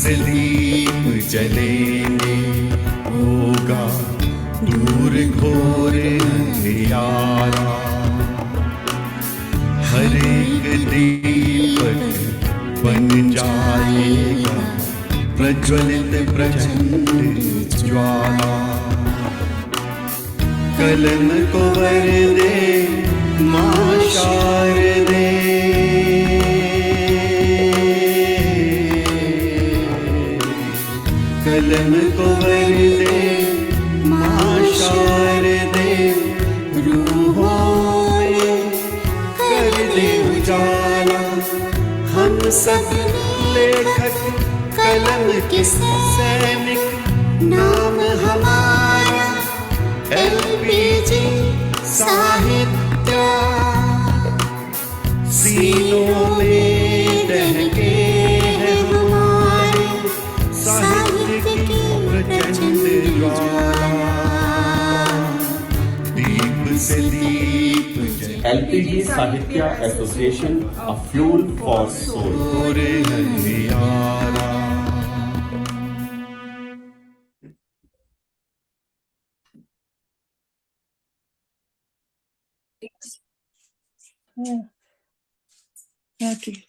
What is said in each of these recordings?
से दीप जलेंगे, होगा दूर घोर अंधियारा। हर एक दीपक बन जाएगा प्रज्वलित प्रचंड ज्वाला। कलम को वर दे मां शारदे, कलम को वर दे मां शारदे, रूहों में कर दे उजाला। हम सब लेखक कलम के सैनिक, नाम हमारा एलपीजी साहित्य। सीनों में दहके हैं हमारे साहित्य की प्रचंड ज्वाला। दीप से दीप LPG Sahitya Association, a fuel for soul. अंधियारा। ठीक है।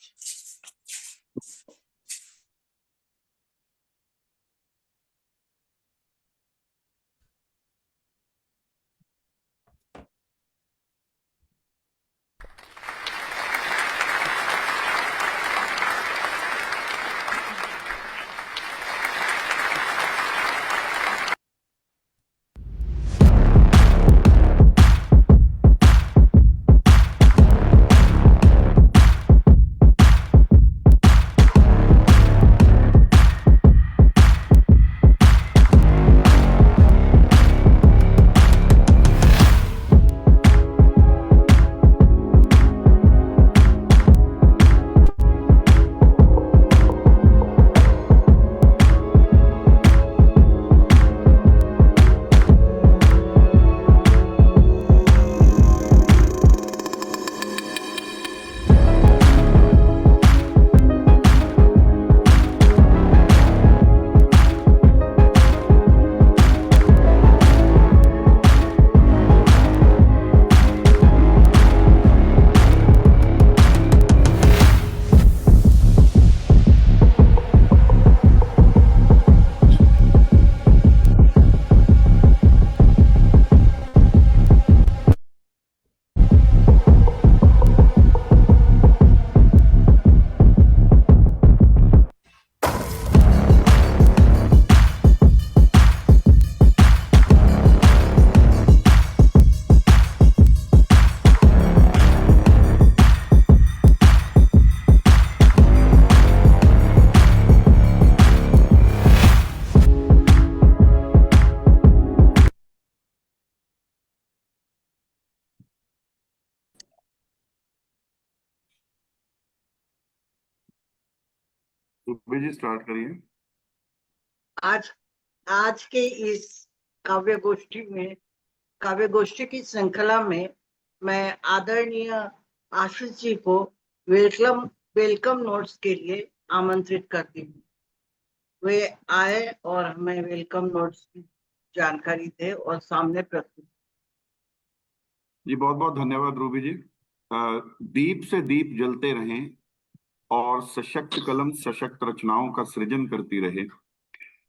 जी स्टार्ट करिए। आज के इस काव्य गोष्ठी की श्रृंखला में मैं आदरणीय आशीष जी को वेलकम नोट्स के लिए आमंत्रित करती हूँ। वे आए और हमें वेलकम नोट्स की जानकारी दे और सामने प्रस्तुत। जी बहुत बहुत धन्यवाद रूबी जी। दीप से दीप जलते रहें और सशक्त कलम सशक्त रचनाओं का सृजन करती रहे।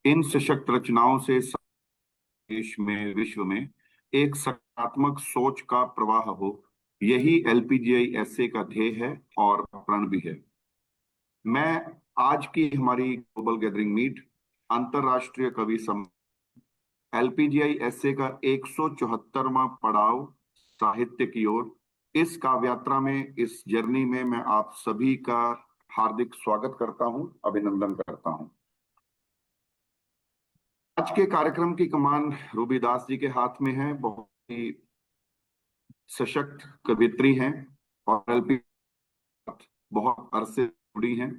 इन सशक्त रचनाओं से देश में विश्व में एक सकारात्मक सोच का प्रवाह हो, यही LPGI SA का ध्येय है और प्रण भी है। मैं आज की हमारी ग्लोबल गैदरिंग मीट अंतरराष्ट्रीय कवि सम्मेलन LPGI SA का 174वां पड़ाव साहित्य की ओर, इस काव्यात्रा में, इस जर्नी में मैं आप सभी का हार्दिक स्वागत करता हूं, अभिनंदन करता हूं। आज के कार्यक्रम की कमान रूबी दास जी के हाथ में है। बहुत ही सशक्त कवित्री हैं और LP बहुत अरसे जुड़ी हैं।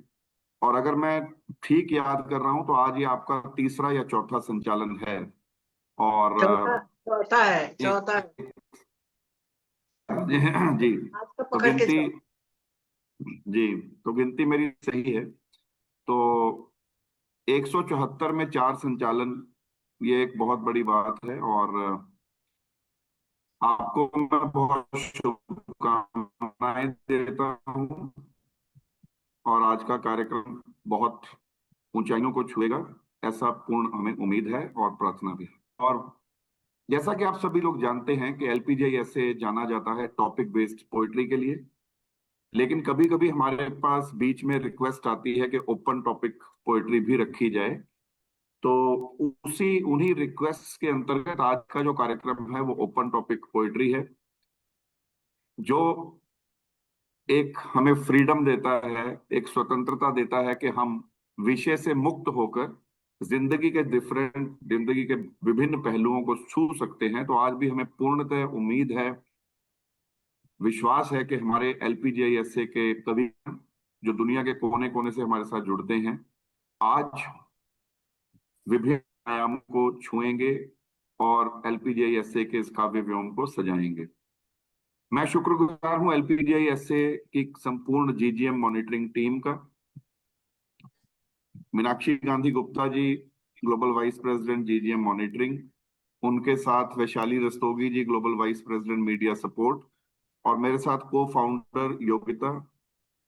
और अगर मैं ठीक याद कर रहा हूं तो आज ये आपका तीसरा या चौथा संचालन है। और चौथा है। जी तो गिनती जी तो गिनती मेरी सही है। तो 174 में 4 संचालन, ये एक बहुत बड़ी बात है। और आपको मैं बहुत शुभकामनाएं देता हूं, और आज का कार्यक्रम बहुत ऊंचाइयों को छुएगा, ऐसा पूर्ण हमें उम्मीद है और प्रार्थना भी है। और जैसा कि आप सभी लोग जानते हैं कि एलपीजीआई ऐसे जाना जाता है टॉपिक बेस्ड पोइट्री के लिए, लेकिन कभी कभी हमारे पास बीच में रिक्वेस्ट आती है कि ओपन टॉपिक पोइट्री भी रखी जाए। तो उन्हीं रिक्वेस्ट के अंतर्गत आज का जो कार्यक्रम है वो ओपन टॉपिक पोइट्री है, जो एक हमें फ्रीडम देता है, एक स्वतंत्रता देता है कि हम विषय से मुक्त होकर जिंदगी के विभिन्न पहलुओं को छू सकते हैं। तो आज भी हमें पूर्णतः उम्मीद है, विश्वास है कि हमारे एलपीजीआईएसए के कवि जो दुनिया के कोने कोने से हमारे साथ जुड़ते हैं, आज विभिन्न आयामों को छुएंगे और एलपीजीआईएसए के इस काव्य व्योम को सजाएंगे। मैं शुक्रगुजार हूं एलपीजीआईएसए की संपूर्ण जीजीएम मॉनिटरिंग टीम का। Meenakshi Gandhi Gupta ji, global vice president GGM monitoring, उनके साथ Vaishali Rastogi ji, global vice president media support, और मेरे साथ को फाउंडर योगिता।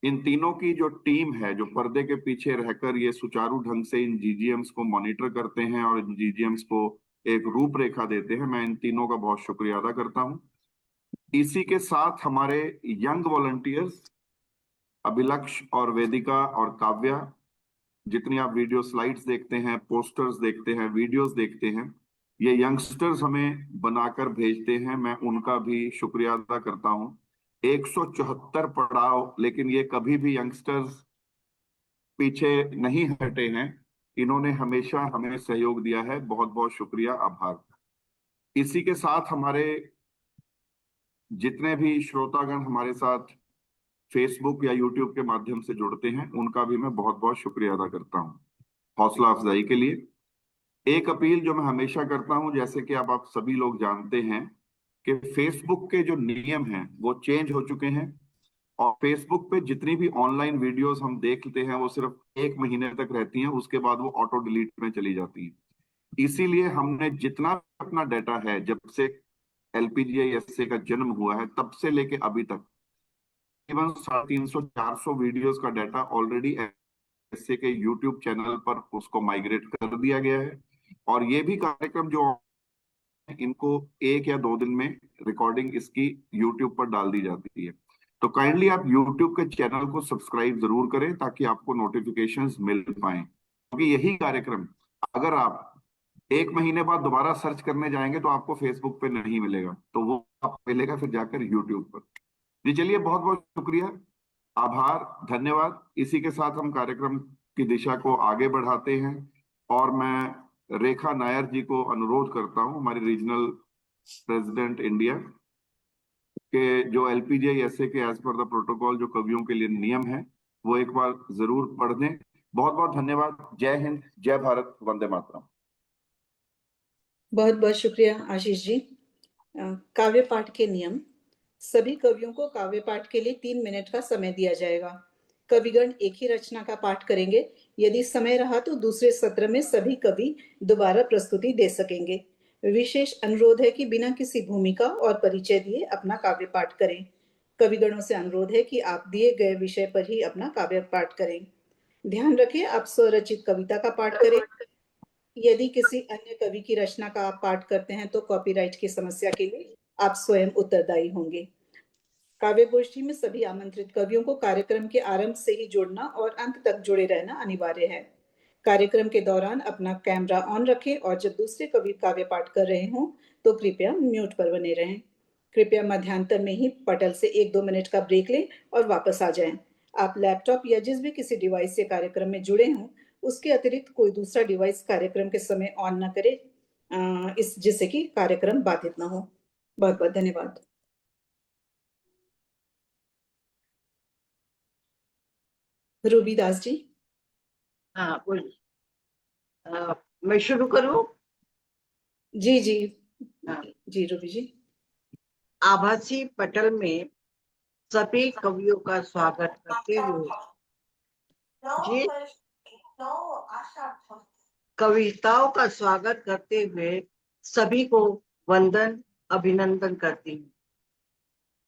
इन तीनों की जो टीम है, जो पर्दे के पीछे रहकर ये सुचारू ढंग से इन जीजीएम्स को मॉनिटर करते हैं और इन जीजीएम्स को एक रूपरेखा देते हैं, मैं इन तीनों का बहुत शुक्रिया अदा करता हूं। इसी के साथ हमारे यंग वॉलंटियर्स अभिलक्ष और वेदिका और काव्या, जितनी आप वीडियो स्लाइड्स देखते हैं, पोस्टर्स देखते हैं, वीडियोस देखते हैं, ये यंगस्टर्स हमें बनाकर भेजते हैं, मैं उनका भी शुक्रिया अदा करता हूं। 174 पड़ाव, लेकिन ये कभी भी यंगस्टर्स पीछे नहीं हटे हैं, इन्होंने हमेशा हमें सहयोग दिया है, बहुत बहुत शुक्रिया, आभार। इसी के साथ हमारे जितने भी श्रोतागण हमारे साथ फेसबुक या यूट्यूब के माध्यम से जुड़ते हैं, उनका भी मैं बहुत बहुत शुक्रिया अदा करता हूं हौसला अफजाई के लिए। एक अपील जो मैं हमेशा करता हूं, जैसे कि आप सभी लोग जानते हैं कि फेसबुक के जो नियम हैं वो चेंज हो चुके हैं, और फेसबुक पे जितनी भी ऑनलाइन वीडियोस हम देखते हैं वो सिर्फ 1 महीने तक रहती हैं, उसके बाद वो ऑटो डिलीट में चली जाती है। इसीलिए हमने जितना अपना डाटा है, जब से एलपीजीआईएसए का जन्म हुआ है तब से लेके अभी तक, तकरीबन 350-400 वीडियोस का डाटा ऑलरेडी एसए के यूट्यूब चैनल पर उसको माइग्रेट कर दिया गया है। और ये भी कार्यक्रम जो इनको 1 या 2 दिन में रिकॉर्डिंग इसकी यूट्यूब पर डाल दी जाती है। तो काइंडली आप यूट्यूब के चैनल को सब्सक्राइब जरूर करें ताकि आपको नोटिफिकेशंस मिल पाए, क्योंकि यही कार्यक्रम अगर आप 1 महीने बाद दोबारा सर्च करने जाएंगे तो आपको फेसबुक पे नहीं मिलेगा, तो वो आपको मिलेगा फिर जाकर यूट्यूब पर। जी चलिए, बहुत बहुत शुक्रिया, आभार, धन्यवाद। इसी के साथ हम कार्यक्रम की दिशा को आगे बढ़ाते हैं, और मैं रेखा नायर जी को अनुरोध करता हूं, हमारी रीजनल प्रेसिडेंट इंडिया के, जो एलपीजीआईएसए के एज पर द प्रोटोकॉल जो कवियों के लिए नियम है वो एक बार जरूर पढ़ दें। बहुत बहुत धन्यवाद। जय हिंद, जय भारत, वंदे मातरम। बहुत बहुत शुक्रिया आशीष जी। काव्य पाठ के नियम। सभी कवियों को काव्य पाठ के लिए 3 मिनट का समय दिया जाएगा। कविगण एक ही रचना का पाठ करेंगे। यदि समय रहा तो दूसरे सत्र में सभी कवि दोबारा प्रस्तुति दे सकेंगे। विशेष अनुरोध है कि बिना किसी भूमिका और परिचय दिए अपना काव्य पाठ करें। कविगणों से अनुरोध है कि आप दिए गए विषय पर ही अपना काव्य पाठ करें। ध्यान रखें, आप स्वरचित कविता का पाठ करें। यदि किसी अन्य कवि की रचना का आप पाठ करते हैं तो कॉपीराइट की समस्या के लिए आप स्वयं उत्तरदायी होंगे। काव्य गोष्ठी में सभी आमंत्रित कवियों को कार्यक्रम के आरंभ से ही जुड़ना और अंत तक जुड़े रहना अनिवार्य है। कार्यक्रम के दौरान अपना कैमरा ऑन रखें, और जब दूसरे कवि काव्य पाठ कर रहे हों तो कृपया म्यूट पर बने रहें। कृपया मध्यांतर में ही पटल से 1-2 मिनट का ब्रेक लें और वापस आ जाएं। आप लैपटॉप या जिस भी किसी डिवाइस से कार्यक्रम में जुड़े हों उसके अतिरिक्त कोई दूसरा डिवाइस कार्यक्रम के समय ऑन न करें, जिससे कि कार्यक्रम बाधित न हो। बहुत बहुत धन्यवाद। रूबी दास जी। हाँ बोलिए। मैं शुरू करूं? जी जी हाँ। जी रूबी जी। आभासी पटल में सभी कवियों का स्वागत करते हुए कविताओं का स्वागत करते हुए सभी को वंदन अभिनंदन करती हूँ।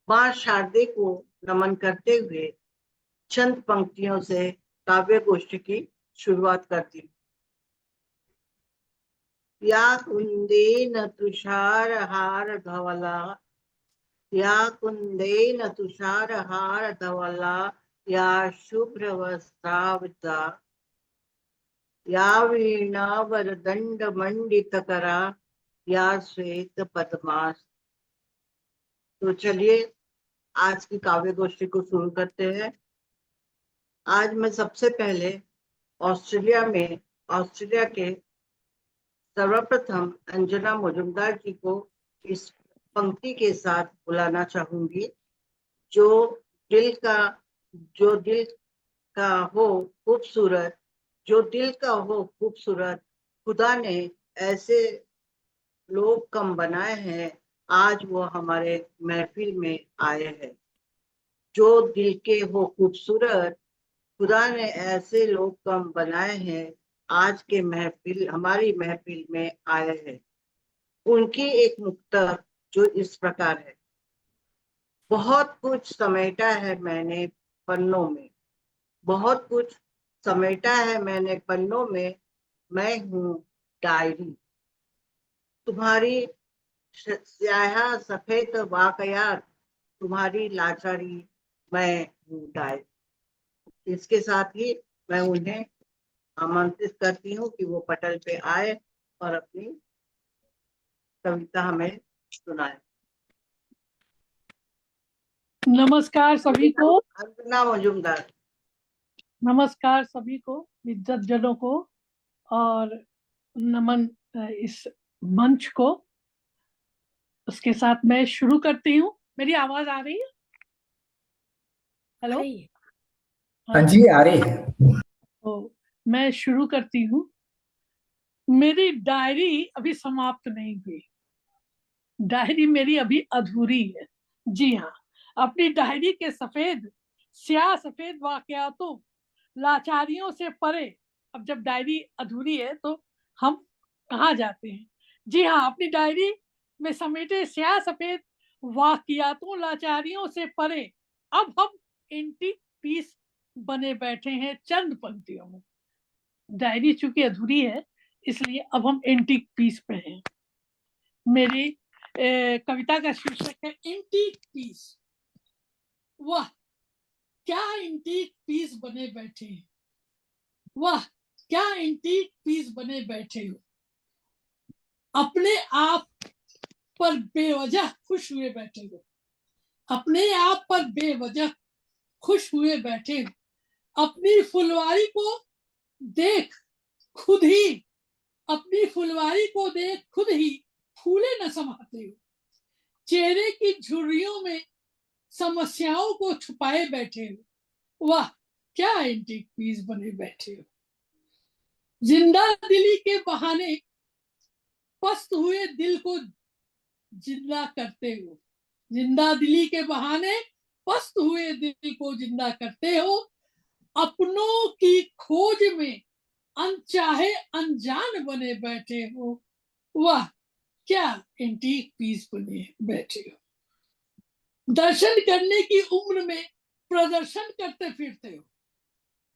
मां शारदे को नमन करते हुए चंद पंक्तियों से काव्य गोष्ठी की शुरुआत करती हूँ। या कुंदेन तुषारहार धवला, या कुंदेन तुषारहार धवला, या शुभ्रवस्त्रावृता, या वीणावरदंड मंडितकरा, या श्वेत पद्मास। तो चलिए आज की काव्य गोष्ठी को शुरू करते हैं। आज मैं सबसे पहले ऑस्ट्रेलिया के सर्वप्रथम अंजना मुजुमदार जी को इस पंक्ति के साथ बुलाना चाहूंगी। जो दिल का हो खूबसूरत, जो दिल का हो खूबसूरत, खुदा ने ऐसे लोग कम बनाए हैं, आज वो हमारे महफिल में आए हैं। जो दिल के हो खूबसूरत, खुदा ने ऐसे लोग कम बनाए हैं, आज के हमारी महफिल में आए हैं। उनकी एक मुक्तक जो इस प्रकार है। बहुत कुछ समेटा है मैंने पन्नों में, बहुत कुछ समेटा है मैंने पन्नों में, मैं हूँ डायरी। तुम्हारी स्याह सफेद वाकयात, तुम्हारी लाचारी, मैं हूँ डायरी। इसके साथ ही मैं उन्हें आमंत्रित करती हूँ कि वो पटल पे आए और अपनी कविता हमें सुनाए। नमस्कार सभी को। अंजना मुजुमदार। नमस्कार सभी को, इज्जत जनों को, और नमन इस मंच को। उसके साथ मैं शुरू करती हूँ। मेरी आवाज आ रही है? हेलो। हाँ जी, आ रही है। तो मैं शुरू करती हूँ। मेरी डायरी अभी समाप्त नहीं हुई, डायरी मेरी अभी अधूरी है। जी हाँ, अपनी डायरी के स्याह सफेद वाकयातों, लाचारियों से परे। अब जब डायरी अधूरी है तो हम कहाँ जाते हैं? जी हाँ, अपनी डायरी में समेटे स्याह सफेद वाकयातों, लाचारियों से परे अब हम एंटीक पीस बने बैठे हैं चंद पंक्तियों में। डायरी चूंकि अधूरी है इसलिए अब हम एंटीक पीस पे हैं। मेरी कविता का शीर्षक है एंटीक पीस। वाह क्या एंटीक पीस बने बैठे हैं, वाह क्या एंटीक पीस बने बैठे हो। अपने आप पर बेवजह खुश हुए बैठे हो, अपने आप पर बेवजह खुश हुए बैठे हो। अपनी फुलवारी को देख खुद ही, अपनी फुलवारी को देख खुद ही फूले न समाते हो। चेहरे की झुर्रियों में समस्याओं को छुपाए बैठे हो। वाह क्या एंटीक पीस बने बैठे हो। जिंदा दिली के बहाने पस्त हुए दिल को जिंदा करते हो, जिंदा दिली के बहाने पस्त हुए दिल को जिंदा करते हो। अपनों की खोज में अनचाहे अनजान बने बैठे हो। वाह क्या एंटीक पीस बने बैठे हो। दर्शन करने की उम्र में प्रदर्शन करते फिरते हो,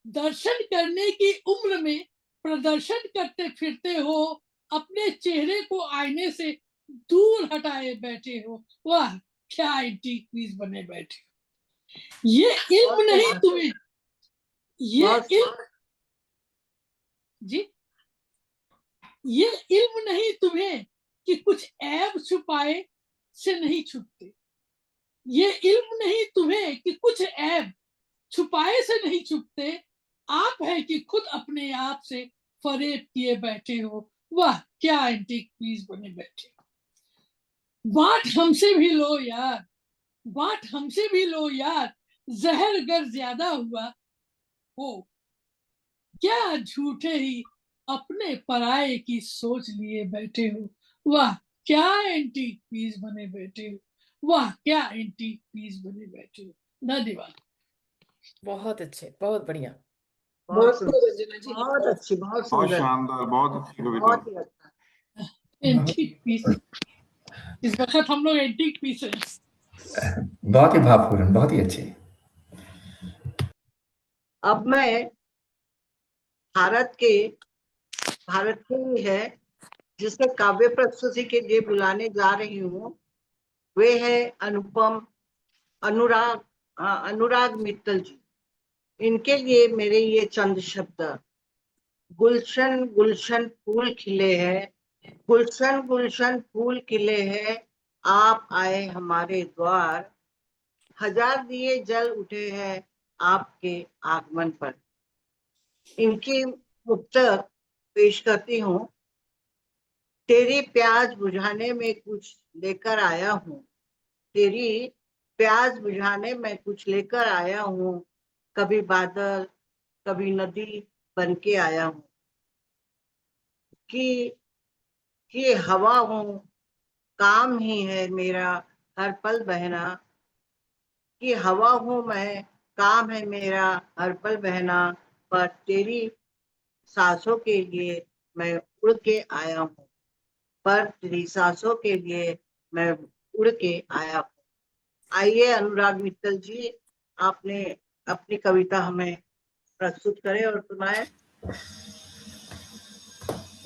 दर्शन करने की उम्र में प्रदर्शन करते फिरते हो। अपने चेहरे को आईने से दूर हटाए बैठे हो। वाह क्या एंटीक पीस बने बैठे हो। ये इल्म नहीं तुम्हें, ये इल्म, जी ये इल्म नहीं तुम्हें कि कुछ ऐब छुपाए से नहीं छुपते। ये इल्म नहीं तुम्हें कि कुछ ऐब छुपाए से नहीं छुपते। आप है कि खुद अपने आप से फरेब किए बैठे हो। वाह क्या एंटीक पीस बने बैठे हो। बात हमसे भी लो यार, बात हमसे भी लो यार, जहर गर ज्यादा हुआ हो। क्या झूठे ही अपने पराये की सोच लिए बैठे हो। वाह क्या एंटीक पीस बने बैठे हो, वाह क्या एंटीक पीस बने बैठे हो। धन्यवाद। बहुत अच्छे, बहुत बढ़िया। बहुत बहुत खूब सुंदर, अंजना जी, बहुत अच्छी, बहुत बहुत सुंदर, शानदार, बहुत अच्छी कविता। बहुत ही अच्छा। एंटीक पीस, इस वक्त हम लोग एंटीक पीस है। बहुत ही भावपूर्ण, बहुत ही अच्छी। अब मैं भारत की ही है जिसे काव्य प्रस्तुति के लिए बुलाने जा रही हूँ, वे है अनुराग मित्तल जी। इनके लिए मेरे ये चंद शब्द। गुलशन गुलशन फूल खिले हैं, गुलशन गुलशन फूल खिले हैं, आप आए हमारे द्वार, हजार दिए जल उठे हैं आपके आगमन पर। इनकी मुक्तक पेश करती हूँ। तेरी प्यास बुझाने में कुछ लेकर आया हूँ, तेरी प्यास बुझाने में कुछ लेकर आया हूँ, कभी बादल कभी नदी बन के आया हूँ, कि हवा हूँ, काम ही है मेरा हर पल बहना, कि हवा हूँ मैं, काम है मेरा हर पल बहना, पर तेरी सांसों के लिए मैं उड़ के आया हूँ, पर तेरी सांसों के लिए मैं उड़ के आया हूँ। आइए अनुराग मित्तल जी, आपने अपनी कविता हमें प्रस्तुत करें और सुनाएं।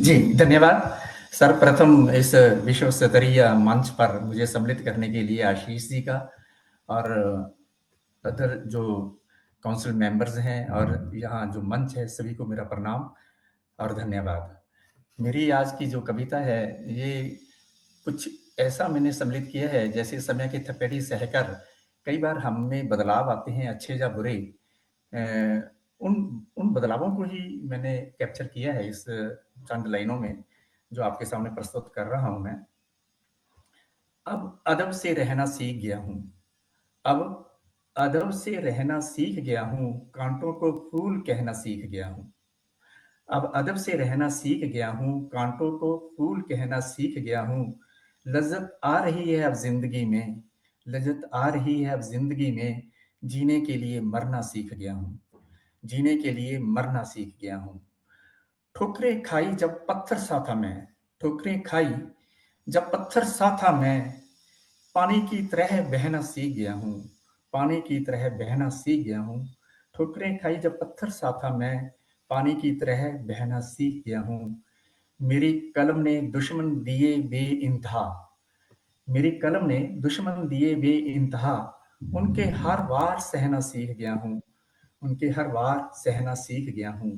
जी धन्यवाद। सर्वप्रथम इस विश्व स्तरीय मंच पर मुझे सम्मिलित करने के लिए आशीष जी का और अदर जो काउंसिल मेंबर्स हैं और यहाँ जो मंच है सभी को मेरा प्रणाम और धन्यवाद। मेरी आज की जो कविता है ये कुछ ऐसा मैंने सम्मिलित किया है जैसे समय की थपेड़ी सहकर कई बार हम में बदलाव आते हैं अच्छे या बुरे, उन बदलावों को ही मैंने कैप्चर किया है इस चंद लाइनों में जो आपके सामने प्रस्तुत कर रहा हूं मैं। अब अदब से रहना सीख गया हूं, अब अदब से रहना सीख गया हूं, कांटों को फूल कहना सीख गया हूं। अब अदब से रहना सीख गया हूं, कांटों को फूल कहना सीख गया हूं। लज्जत आ रही है अब जिंदगी में, लज्जत आ रही है अब जिंदगी में, जीने के लिए मरना सीख गया हूं, जीने के लिए मरना सीख गया हूं। ठोकरें खाई जब पत्थर सा था मैं, ठोकरें खाई जब पत्थर सा था मैं, पानी की तरह बहना सीख गया हूं, पानी की तरह बहना सीख गया हूं। ठोकरें खाई जब पत्थर सा था मैं, पानी की तरह बहना सीख गया हूं। मेरी कलम ने दुश्मन दिए बेइंतहा, मेरी कलम ने दुश्मन दिए बेइंतहा, उनके हर वार सहना सीख गया हूं, उनके हर वार सहना सीख गया हूं।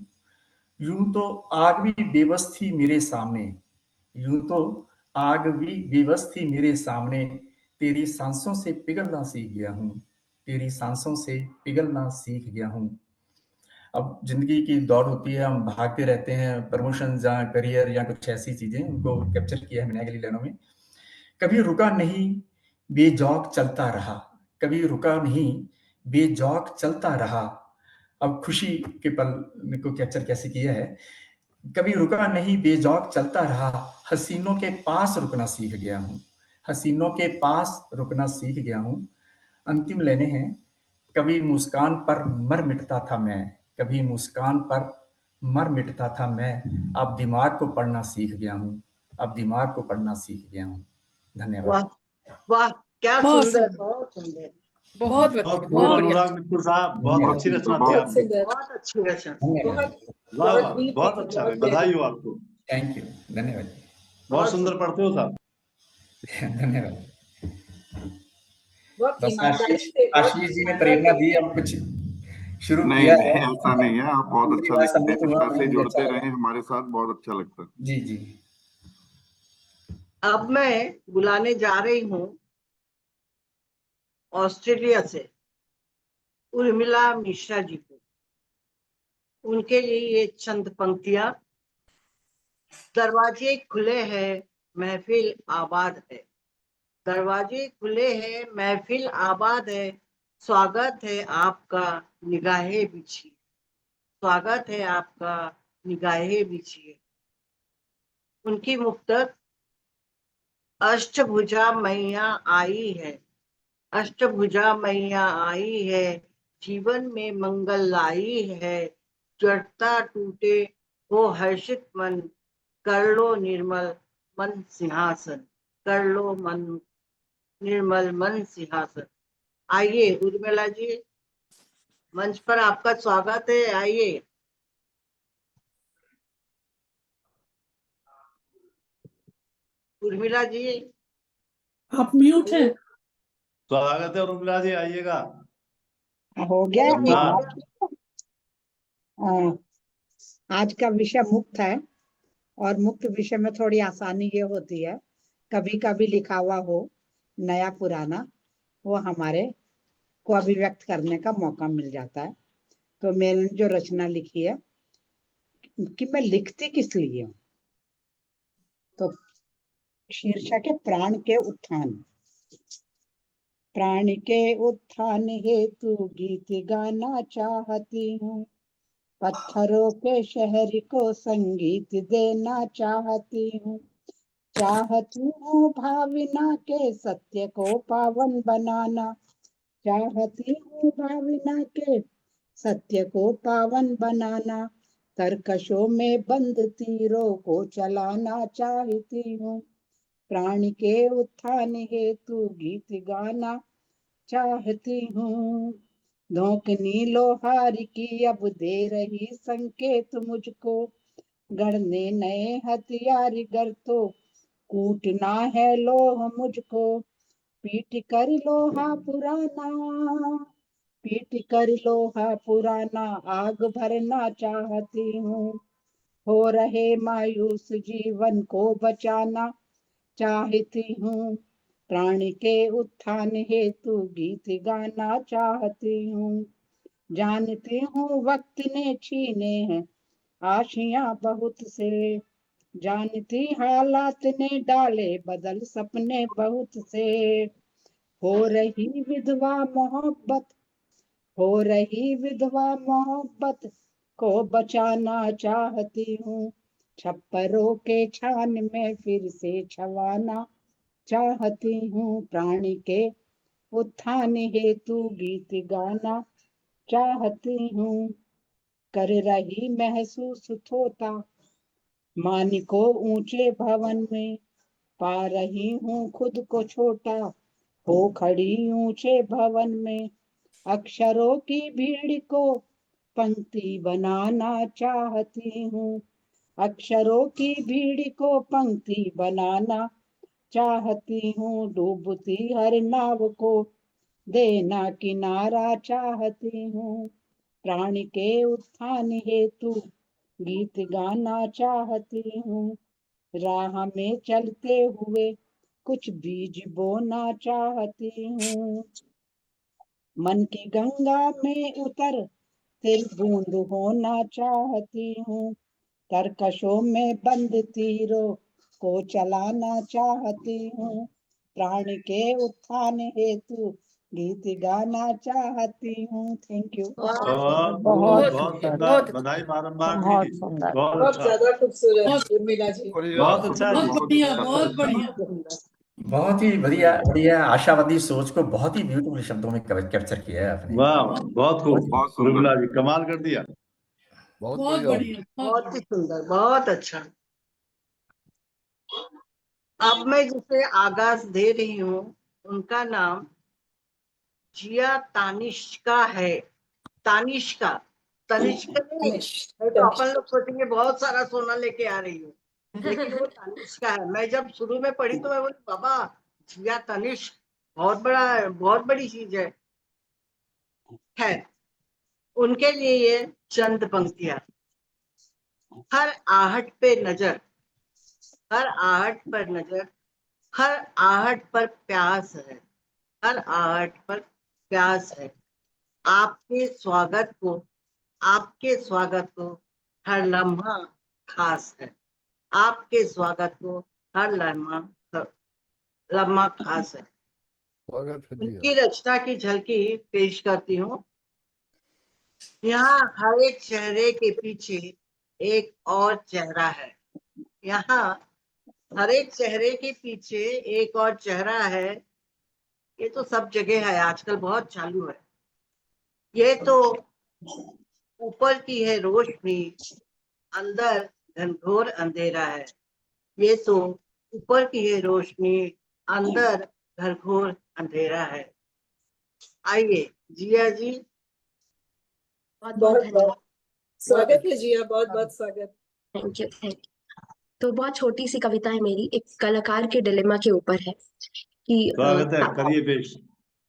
यूं तो आग भी बेबस थी मेरे सामने, यूं तो आग भी बेबस थी मेरे सामने, तेरी सांसों से पिघलना सीख गया हूं, तेरी सांसों से पिघलना सीख गया हूं। अब जिंदगी की दौड़ होती है, हम भागते रहते हैं, प्रमोशन या करियर या कुछ ऐसी चीजें, उनको कैप्चर किया है मैंने अगली लाइनों में। कभी रुका नहीं बेजौक चलता रहा, कभी रुका नहीं बेजौक चलता रहा। अब खुशी के पल को कैप्चर कैसे किया है। कभी रुका नहीं बेजौक चलता रहा, हसीनों के पास रुकना सीख गया हूं, हसीनों के पास रुकना सीख गया हूं। अंतिम लाइनें हैं। कभी मुस्कान पर मर मिटता था मैं, कभी मुस्कान पर मर मिटता था मैं, अब दिमाग को पढ़ना सीख गया हूं, अब दिमाग को पढ़ना सीख गया हूं। धन्यवाद। वाह वाह, क्या बहुत सुंदर, सुंदर। बहुत सुंदर, बहुत बहुत खूब बहुत बढ़िया। अनुराग मित्तल साहब, बहुत अच्छी रचना थी बहुत आपकी। सुंदर, बहुत अच्छी रचना। धन्यवाद। वाह बहुत वाह, डीप बहुत थी, अच्छा बहुत है, बधाई गहरी। हो आपको। थैंक यू, धन्यवाद। बहुत सुंदर पढ़ते हो साहब। धन्यवाद। बहुत बस ईमानदारी से, बहुत आशीष जी ने ईमानदार प्रेरणा दी, तरीके अब कुछ शुरू नहीं किया नहीं, है। ऐसा नहीं है, आप बहुत मेरी अच्छा बात लिखते सम्मिलित हैं, हुआ, ऐसे मुझे जुड़ते अच्छा रहें लगा। हमारे साथ, बहुत अच्छा लगता है। जी जी। अब मैं बुलाने जा रही हूँ ऑस्ट्रेलिया से उर्मिला मिश्रा जी को। उनके लिए ये चंद पंक्तियां। दरवाजे खुले हैं, महफिल आबाद है, दरवाजे खुले हैं, महफिल आबाद है, स्वागत है आपका निगाहें बिछिए, स्वागत है आपका निगाहें बिछिए। उनकी मुक्तक। अष्टभुजा मैया आई है, अष्टभुजा मैया आई है, जीवन में मंगल लाई है, जड़ता टूटे हो हर्षित मन, कर लो निर्मल मन सिंहासन, कर लो मन निर्मल मन सिंहासन। आइए उर्मिला जी, मंच पर आपका स्वागत है, आइए। उर्मिला जी, आप म्यूट हैं। स्वागत है उर्मिला जी, आइएगा। हो गया हाँ। आज का विषय मुक्त है और मुक्त विषय में थोड़ी आसानी ये होती है, कभी कभी लिखा हुआ हो नया पुराना, वो हमारे को अभिव्यक्त करने का मौका मिल जाता है। तो मैंने जो रचना लिखी है कि मैं लिखती किस लिए हूँ, तो शीर्षक है प्राण के उत्थान। प्राण के उत्थान हेतु गीत गाना चाहती हूँ, पत्थरों के शहर को संगीत देना चाहती हूँ। चाहती हूँ भावना के सत्य को पावन बनाना, चाहती हूँ भावना के सत्य को पावन बनाना। तरकशों में बंद तीरों को चलाना चाहती हूँ, प्राण के उत्थान हेतु गीत गाना चाहती हूँ। धोकनी लोहार की अब दे रही संकेत मुझको, गढ़ने नए हथियार गर तो कूटना है लोह मुझको। पीट कर लोहा पुराना, पीट कर लोहा पुराना आग भरना चाहती हूँ। हो रहे मायूस जीवन को बचाना चाहती हूँ, प्राण के उत्थान हेतु गीत गाना चाहती हूँ। जानती हूँ वक्त ने छीने हैं आशियां बहुत से, जानती हालात ने डाले बदल सपने बहुत से। हो रही विधवा मोहब्बत, हो रही विधवा मोहब्बत को बचाना चाहती हूँ। छप्परों के छान में फिर से छवाना चाहती हूँ, प्राणी के उत्थान हेतु गीत गाना चाहती हूँ। कर रही महसूस थोता मान को ऊंचे भवन में, पा रही हूँ खुद को छोटा हो खड़ी ऊंचे भवन में। अक्षरों की भीड़ को पंक्ति बनाना चाहती हूँ, अक्षरों की भीड़ को पंक्ति बनाना चाहती हूँ। डूबती हर नाव को देना किनारा चाहती हूँ, प्राण के उत्थान हेतु गीत गाना चाहती हूँ। राह में चलते हुए कुछ बीज बोना चाहती हूँ, मन की गंगा में उतर तिल बूंद होना चाहती हूँ। तरकशों में बंद तीरों को चलाना चाहती हूँ, प्राण के उत्थान हेतु गीत गाना चाहती हूँ। Thank you. बहुत बहुत बहुत सुंदर, सुंदर, बधाई बारंबार बहुत जी। सुंदर, बहुत बहुत अच्छा, ज्यादा खूबसूरत उर्मिला जी। बहुत अच्छा बहुत जी। बढ़िया, बहुत बढ़िया। बहुत ही बढ़िया बढ़िया आशावादी सोच को बहुत ही ब्यूटीफुल शब्दों में कैप्चर किया है आपने। वाह, बहुत खूब बहुत सुंदर। उर्मिला जी, कमाल कर दिया। बहुत बढ़िया, बहुत ही सुंदर, बहुत अच्छा। अब मैं जिसे आगाज दे रही हूँ उनका नाम जिया तानिष्का है। तानिष्का, तनिष्का नहीं, नहीं तो अपन लोग सोचेंगे बहुत सारा सोना लेके आ रही हूँ, लेकिन वो तानिष्का है। मैं जब शुरू में पढ़ी तो मैं बोली बाबा जिया तनिष्क बहुत बड़ा, बहुत बड़ी चीज है। खैर, उनके लिए ये चंद पंक्तियां। हर आहट पे नजर, हर आहट पर नजर, हर आहट पर प्यास है, हर आहट पर प्यास है। आपके स्वागत को, आपके स्वागत को हर लम्हा खास है, आपके स्वागत को हर लम्हा खास है। उनकी रचना की झलकी पेश करती हूँ। यहाँ हर एक चेहरे के पीछे एक और चेहरा है, यहाँ हर एक चेहरे के पीछे एक और चेहरा है। ये तो सब जगह है, आजकल बहुत चालू है। ये तो ऊपर की है रोशनी, अंदर घनघोर अंधेरा है। ये तो ऊपर की है रोशनी, अंदर घनघोर अंधेरा है। आइए जिया जी। बहुत बहुत धन्यवाद। स्वागत है जिया, बहुत बहुत स्वागत। Thank you thank you. तो बहुत छोटी सी कविता है मेरी, एक कलाकार के डिलेमा के ऊपर है कि स्वागत है, करिए पेश,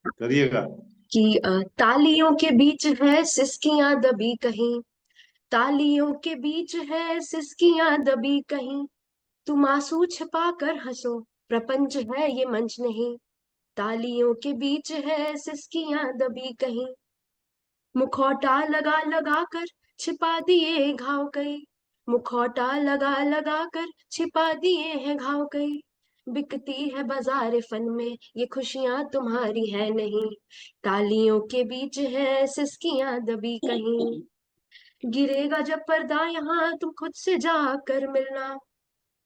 करिएगा। तालियों के बीच है सिसकियां दबी कहीं, तालियों के बीच है सिसकियां दबी कहीं, तुम आंसू छिपा कर हंसो, प्रपंच है ये मंच नहीं, तालियों के बीच है सिसकियां दबी कहीं, मुखौटा लगा लगा कर छिपा दिए घाव कई, मुखौटा लगा लगा कर छिपा दिए हैं घाव कई, बिकती है बाजार फन में ये खुशियां तुम्हारी है नहीं, तालियों के बीच है सिसकियां दबी कहीं, गिरेगा जब पर्दा यहाँ तुम खुद से जाकर मिलना,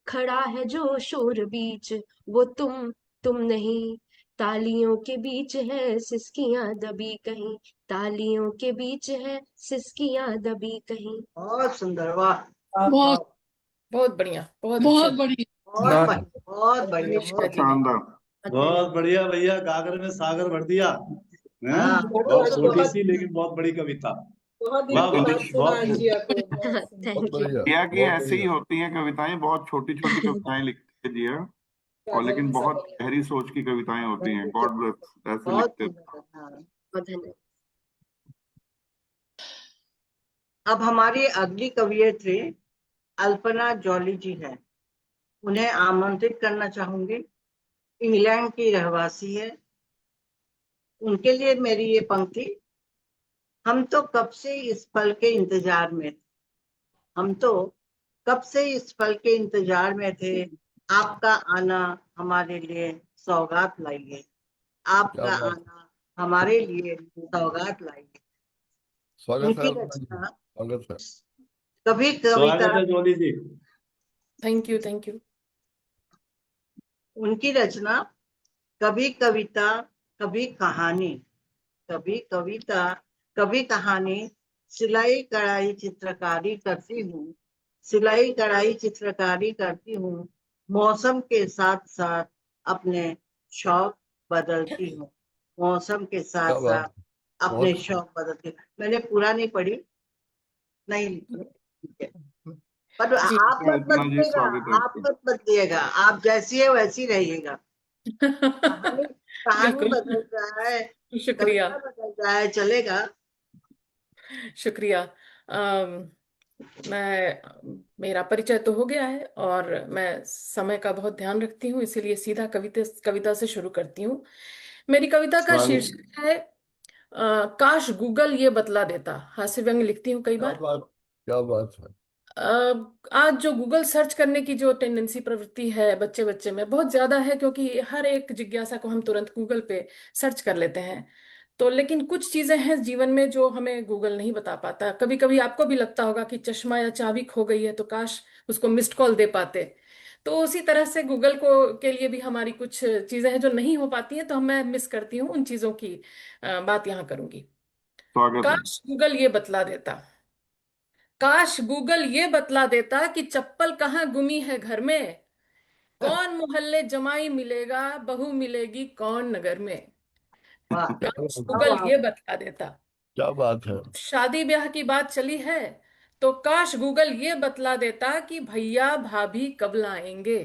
खड़ा है जो शोर बीच वो तुम नहीं, तालियों के बीच है सिसकियां दबी कहीं, तालियों के बीच है सिसकियां दबी कहीं। बहुत सुंदर, वाह, बहुत बहुत बढ़िया, बहुत बहुत अच्छे। बढ़िया। बहुत बढ़िया, बहुत बढ़िया, अनुष्का बहुत जी ने शानदार। बहुत बढ़िया भैया, गागर में सागर भर दिया। हैं? हाँ, बहुत छोटी सी लेकिन बहुत बड़ी कविता। बहुत वाह दिनों के वाह, बाद सुना बहुत आज जिया को, बहुत सुंदर। Thank you. जिया की ऐसे ही होती हैं कविताएं, बहुत छोटी छोटी कविताएं लिखती है जिया, और लेकिन बहुत गहरी सोच की कविताएं होती हैं। गॉड ब्लेस, ऐसे बहुत लिखते हैं। सुंदर, हाँ। बहुत धन्यवाद। अब हमारी अगली कवियत्री अल्पना जॉली जी है, उन्हें आमंत्रित करना चाहूंगी। इंग्लैंड की रहवासी है। उनके लिए मेरी ये पंक्ति, हम तो कब से इस पल के इंतजार में थे, हम तो कब से इस पल के इंतजार में थे, आपका आना हमारे लिए सौगात लाइए, आपका आना हमारे लिए सौगात लाइए। उनकी रचना कभी स्वागत कविता, है Jolly ji. Thank you thank you. उनकी रचना कभी कविता कभी कहानी, कभी कविता कभी कहानी, सिलाई कढ़ाई चित्रकारी करती हूँ, सिलाई कढ़ाई चित्रकारी करती हूँ, मौसम के साथ साथ अपने शौक बदलती हूँ, मौसम के साथ साथ अपने शौक बदलती हूँ। मैंने पूरा नहीं पढ़ी, नहीं लिखी, ठीक है। पर जी। आप मत इतना जी बदलिएगा, स्वागत है आप मत बदलिएगा, आप जैसी है वैसी रहिएगा। कहानी कहानी बिल्कुल, बदल रहा है, शुक्रिया कविता बदल रहा है, चलेगा। शुक्रिया। मेरा परिचय तो हो गया है और मैं समय का बहुत ध्यान रखती हूँ, इसीलिए सीधा कविता से शुरू करती हूँ। मेरी कविता का स्वागत। शीर्षक है काश गूगल ये बतला देता। हास्य व्यंग्य लिखती हूँ कई बार। क्या बात है। आज जो गूगल सर्च करने की जो टेंडेंसी प्रवृत्ति है बच्चे बच्चे में बहुत ज्यादा है, क्योंकि हर एक जिज्ञासा को हम तुरंत गूगल पे सर्च कर लेते हैं। तो लेकिन कुछ चीजें हैं जीवन में जो हमें गूगल नहीं बता पाता। कभी कभी आपको भी लगता होगा कि चश्मा या चाबी खो गई है, तो काश उसको मिस्ड कॉल दे पाते। तो उसी तरह से गूगल को के लिए भी हमारी कुछ चीजें हैं जो नहीं हो पाती हैं, तो मैं मिस करती हूँ उन चीजों की बात यहाँ करूंगी। स्वागत है। काश गूगल ये बतला देता, काश गूगल ये बतला देता कि चप्पल कहाँ गुमी है घर में, कौन मोहल्ले जमाई मिलेगा, बहू मिलेगी कौन नगर में। वाह, काश गूगल ये बतला देता। क्या बात है। शादी ब्याह की बात चली है, तो काश गूगल ये बतला देता कि भैया भाभी कब लाएंगे,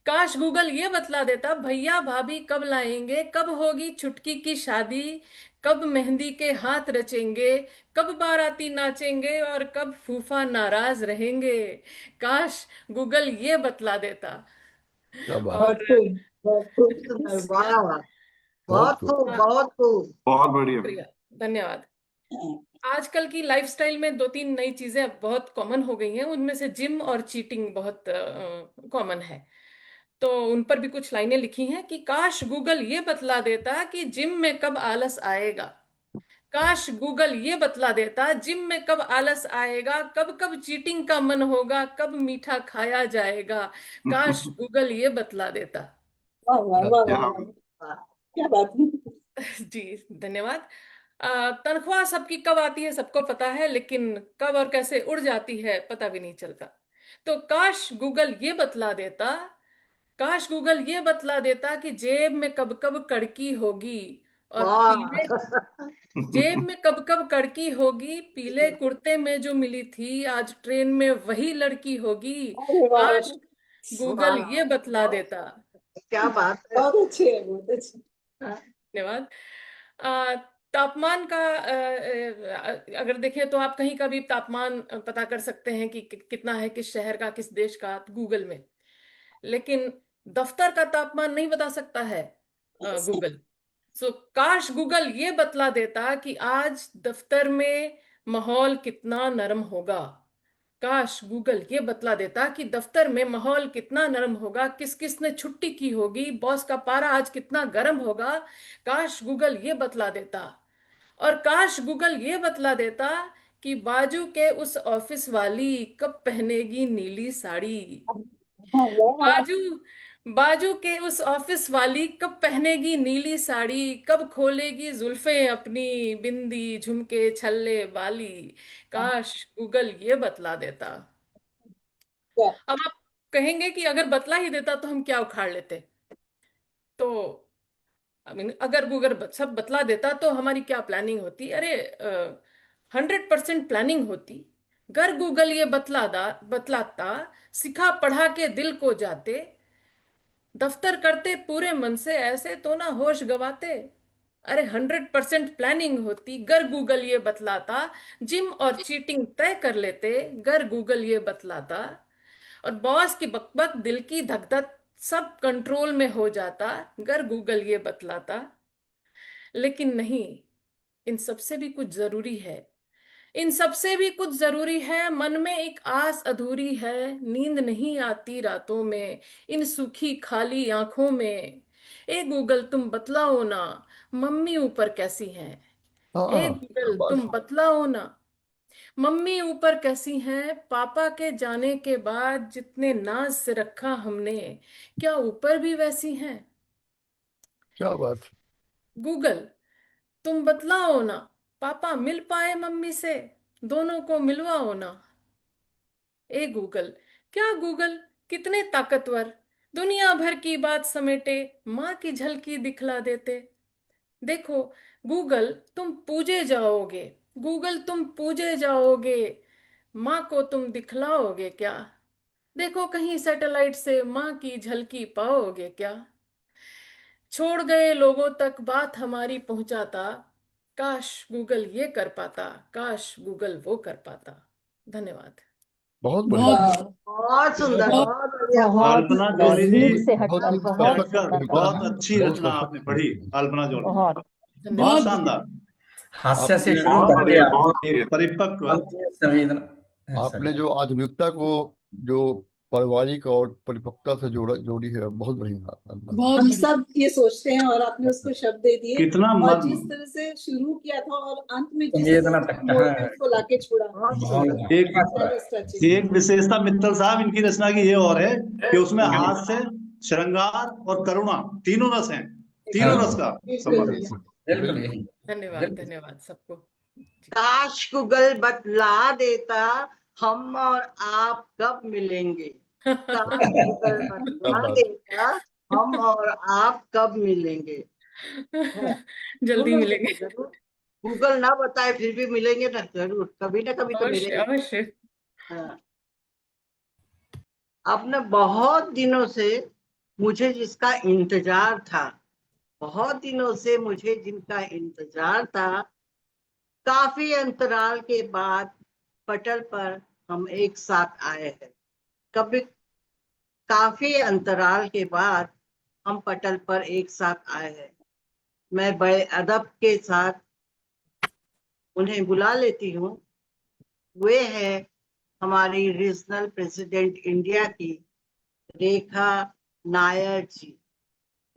काश गूगल ये बतला देता भैया भाभी कब लाएंगे, कब होगी छुटकी की शादी, कब मेहंदी के हाथ रचेंगे, कब बाराती नाचेंगे और कब फूफा नाराज रहेंगे। काश गूगल ये बतला देता। क्या बात। और बहुत सुंदर, वाह, बहुत खूब, बहुत खूब। बहुत बढ़िया। शुक्रिया, धन्यवाद। आजकल की लाइफस्टाइल में दो तीन नई चीजें बहुत कॉमन हो गई हैं, उनमें से जिम और चीटिंग बहुत कॉमन है। तो उन पर भी कुछ लाइनें लिखी हैं कि काश गूगल ये बतला देता कि जिम में कब आलस आएगा, काश गूगल ये बतला देता जिम में कब आलस आएगा, कब कब चीटिंग का मन होगा, कब मीठा खाया जाएगा। काश गूगल ये बतला देता। वाह वाह वाह वाह क्या वाह, क्या बात है। जी धन्यवाद। तनख्वाह सबकी कब आती है सबको पता है, लेकिन कब और कैसे उड़ जाती है पता भी नहीं चलता। तो काश गूगल ये बतला देता, काश गूगल ये बतला देता कि जेब में कब कब कड़की होगी और पीले, वाह जेब में कब कब कड़की होगी, पीले कुर्ते में जो मिली थी आज ट्रेन में वही लड़की होगी। अरे वाह, काश गूगल ये बतला देता। क्या बात है। बहुत अच्छे है, बहुत अच्छे। धन्यवाद। तापमान का अगर देखें तो आप कहीं का भी तापमान पता कर सकते हैं कि कितना है किस शहर का किस देश का गूगल में, लेकिन दफ्तर का तापमान नहीं बता सकता है गूगल। सो काश गूगल ये बतला देता कि आज दफ्तर में माहौल कितना नरम होगा। काश गूगल ये बतला देता कि दफ्तर में माहौल कितना नरम होगा, किस किस ने छुट्टी की होगी, बॉस का पारा आज कितना गर्म होगा। काश गूगल ये बतला देता। और काश गूगल ये बतला देता कि बाजू के उस ऑफिस वाली कब पहनेगी नीली साड़ी। बाजू बाजू के उस ऑफिस वाली कब पहनेगी नीली साड़ी, कब खोलेगी जुल्फे अपनी, बिंदी झुमके छल्ले बाली। काश गूगल ये बतला देता। अब आप कहेंगे कि अगर बतला ही देता तो हम क्या उखाड़ लेते। तो अगर गूगल सब बतला देता तो हमारी क्या प्लानिंग होती। अरे 100% प्लानिंग होती। अगर गूगल ये बतलाता सिखा पढ़ा के दिल को जाते, दफ्तर करते पूरे मन से ऐसे तो ना होश गवाते। अरे 100% प्लानिंग होती गर गूगल ये बतलाता, जिम और चीटिंग तय कर लेते गर गूगल ये बतलाता। और बॉस की बकबक दिल की धक-धक सब कंट्रोल में हो जाता गर गूगल ये बतलाता। लेकिन नहीं, इन सबसे भी कुछ जरूरी है, इन सबसे भी कुछ जरूरी है। मन में एक आस अधूरी है, नींद नहीं आती रातों में इन सूखी खाली आंखों में। ए गूगल तुम बतलाओ ना, मम्मी ऊपर कैसी हैं। ए गूगल तुम बतलाओ ना, मम्मी ऊपर कैसी हैं। पापा के जाने के बाद जितने नाज से रखा हमने, क्या ऊपर भी वैसी हैं। क्या बात। गूगल तुम बतलाओ ना, पापा मिल पाए मम्मी से, दोनों को मिलवाओ ना। ए गूगल, क्या गूगल कितने ताकतवर, दुनिया भर की बात समेटे माँ की झलकी दिखला देते। देखो गूगल तुम पूजे जाओगे, गूगल तुम पूजे जाओगे, माँ को तुम दिखलाओगे क्या। देखो कहीं सैटेलाइट से माँ की झलकी पाओगे क्या। छोड़ गए लोगों तक बात हमारी पहुंचाता, काश गूगल ये कर पाता, काश गूगल वो कर पाता। धन्यवाद। बहुत बढ़िया। बहुत सुंदर, बहुत बढ़िया। अल्पना जौहरी जी, बहुत ही भयंकर, बहुत अच्छी रचना आपने पढ़ी अल्पना जौहरी, बहुत धन्यवाद। शानदार, हास्य से शुरू बहुत करके बढ़िया, आप बहुत बढ़िया। परिपक्व। संवेदना आपने जो आधुनिकता को जो पारिवारिक और परिपक्वता से जोड़ी है, बहुत बढ़िया। हम सब ये सोचते हैं और आपने उसको शब्द दे दिए, कितना और मर्म। जिस तरह से शुरू किया था और अंत में जिस संवेदना तरह तक, से मोड़ पे उसको लाके छोड़ा, एक विशेषता मित्तल साहब इनकी रचना की ये और है कि उसमें हास्य, श्रृंगार और करुणा तीनों रस हैं, तीनों रस का संबंध। बिल्कुल यही। धन्यवाद, धन्यवाद सबको। काश गूगल बतला देता हम और आप कब मिलेंगे। काश गूगल बतला देता हम और आप कब मिलेंगे। जल्दी मिलेंगे। जरूर, गूगल ना बताए फिर भी मिलेंगे ना, जरूर कभी ना कभी तो अवश्य मिलेंगे। अवश्य। हाँ। अब न बहुत दिनों से मुझे जिसका इंतजार था, बहुत दिनों से मुझे जिनका इंतजार था, काफी अंतराल के बाद पटल पर हम एक साथ आए हैं। कभी काफी अंतराल के बाद हम पटल पर एक साथ आए हैं। मैं बड़े अदब के साथ उन्हें बुला लेती हूँ। वे है हमारी रीजनल प्रेसिडेंट इंडिया की रेखा नायर जी।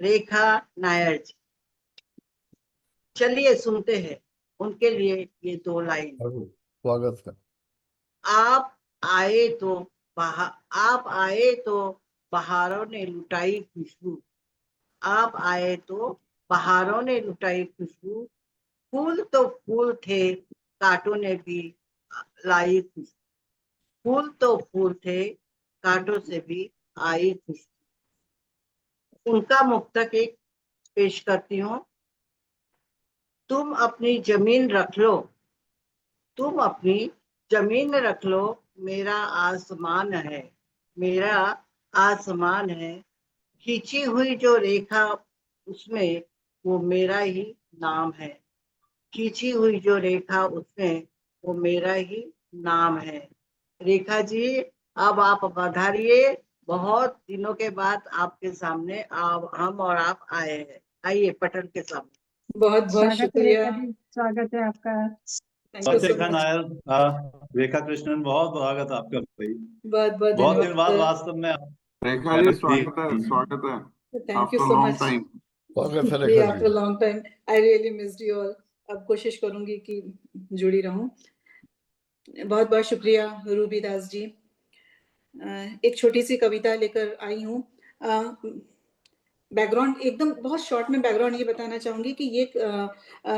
रेखा नायर जी, चलिए सुनते हैं उनके लिए ये 2 लाइन। स्वागत है। आप आए तो बहारों ने लुटाई खुशबू। आप आए तो बहारों ने लुटाई खुशबू। फूल तो फूल थे, कांटों ने भी लाई खुशबू। फूल तो फूल थे, कांटों से भी आई खुशबू। उनका मुक्तक एक पेश करती हूँ। तुम अपनी जमीन रख लो, तुम अपनी जमीन रख लो, मेरा आसमान है, मेरा आसमान है। खींची हुई जो रेखा उसमें वो मेरा ही नाम है, खींची हुई जो रेखा उसमें वो मेरा ही नाम है। रेखा जी, अब आप पधारिए। बहुत दिनों के बाद आपके सामने हम और आप आए हैं। आइए पटल के सामने। बहुत बहुत स्वागत है शुक्रिया। रेखा जी, स्वागत है आपका। थैंक यू सो सत्यखा मच। नायर, रेखा कृष्णन, बहुत स्वागत है आपका भाई। बहुत बहुत बहुत दिन बाद धन्यवाद वास्तव में रेखा जी स्वागत है, स्वागत है। Thank you after so long much. Time. स्वागत है जी, रेखा आफ्टर जी। Long time I really missed you all. अब कोशिश करूंगी कि जुड़ी रहूं। बहुत बहुत शुक्रिया रूबी दास जी। एक छोटी सी कविता लेकर आई हूँ। बैकग्राउंड एकदम बहुत शॉर्ट में बैकग्राउंड ये बताना चाहूंगी कि ये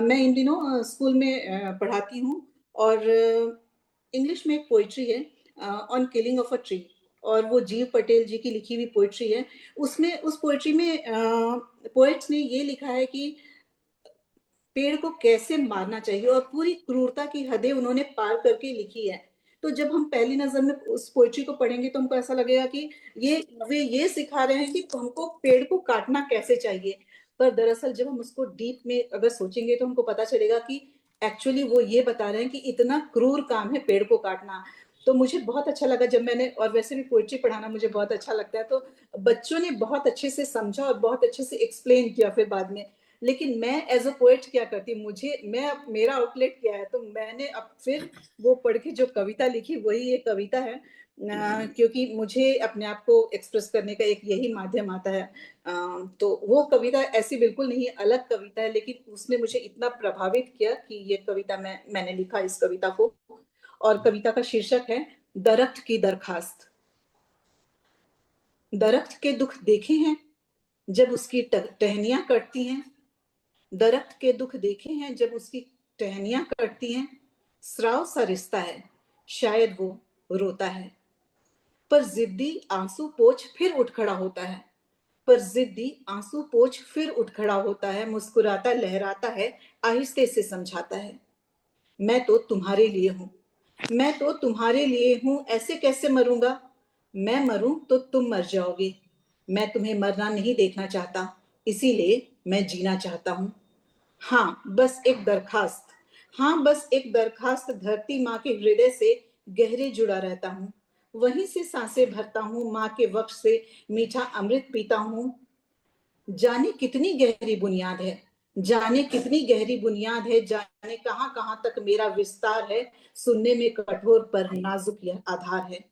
मैं इन दिनों स्कूल में पढ़ाती हूँ और इंग्लिश में एक पोइट्री है on killing of a tree, और वो जीव पटेल जी की लिखी हुई पोइट्री है। उसमें उस पोइट्री में पोएट्स ने ये लिखा है कि पेड़ को कैसे मारना चाहिए, और पूरी क्रूरता की हदें उन्होंने पार करके लिखी है। तो जब हम पहली नजर में उस पोइट्री को पढ़ेंगे तो हमको ऐसा लगेगा कि वे ये सिखा रहे हैं कि हमको पेड़ को काटना कैसे चाहिए। पर दरअसल जब हम उसको डीप में अगर सोचेंगे तो हमको पता चलेगा कि एक्चुअली वो ये बता रहे हैं कि इतना क्रूर काम है पेड़ को काटना। तो मुझे बहुत अच्छा लगा जब मैंने, और वैसे भी पोइट्री पढ़ाना मुझे बहुत अच्छा लगता है, तो बच्चों ने बहुत अच्छे से समझा और बहुत अच्छे से एक्सप्लेन किया फिर बाद में। लेकिन मैं एज अ पोएट क्या करती, मेरा आउटलेट क्या है, तो मैंने अब फिर वो पढ़ के जो कविता लिखी वही एक कविता है। क्योंकि मुझे अपने आप को एक्सप्रेस करने का एक यही माध्यम आता है। तो वो कविता ऐसी बिल्कुल नहीं, अलग कविता है, लेकिन उसने मुझे इतना प्रभावित किया कि ये कविता मैंने लिखा इस कविता को। और कविता का शीर्षक है दरख्त की दरखास्त। दरख्त के दुख देखे हैं जब उसकी टहनियां कटती हैं, दरख्त के दुख देखे हैं जब उसकी टहनियां कटती हैं। स्राव सा रिश्ता है, शायद वो रोता है, पर जिद्दी आंसू पोंछ फिर उठ खड़ा होता है। पर जिद्दी आंसू पोंछ फिर उठ खड़ा होता है, मुस्कुराता लहराता है, आहिस्ते से समझाता है, मैं तो तुम्हारे लिए हूं, मैं तो तुम्हारे लिए हूं, ऐसे कैसे मरूंगा। मैं मरूं तो तुम मर जाओगे, मैं तुम्हें मरना नहीं देखना चाहता, इसीलिए मैं जीना चाहता हूं। हाँ बस एक दरखास्त, हाँ बस एक दरखास्त, धरती माँ के हृदय से गहरे जुड़ा रहता हूँ, वहीं से सांसें भरता हूँ, माँ के वक्ष से मीठा अमृत पीता हूँ। जाने कितनी गहरी बुनियाद है, जाने कितनी गहरी बुनियाद है, जाने कहाँ कहाँ तक मेरा विस्तार है, सुनने में कठोर पर नाजुक यह आधार है।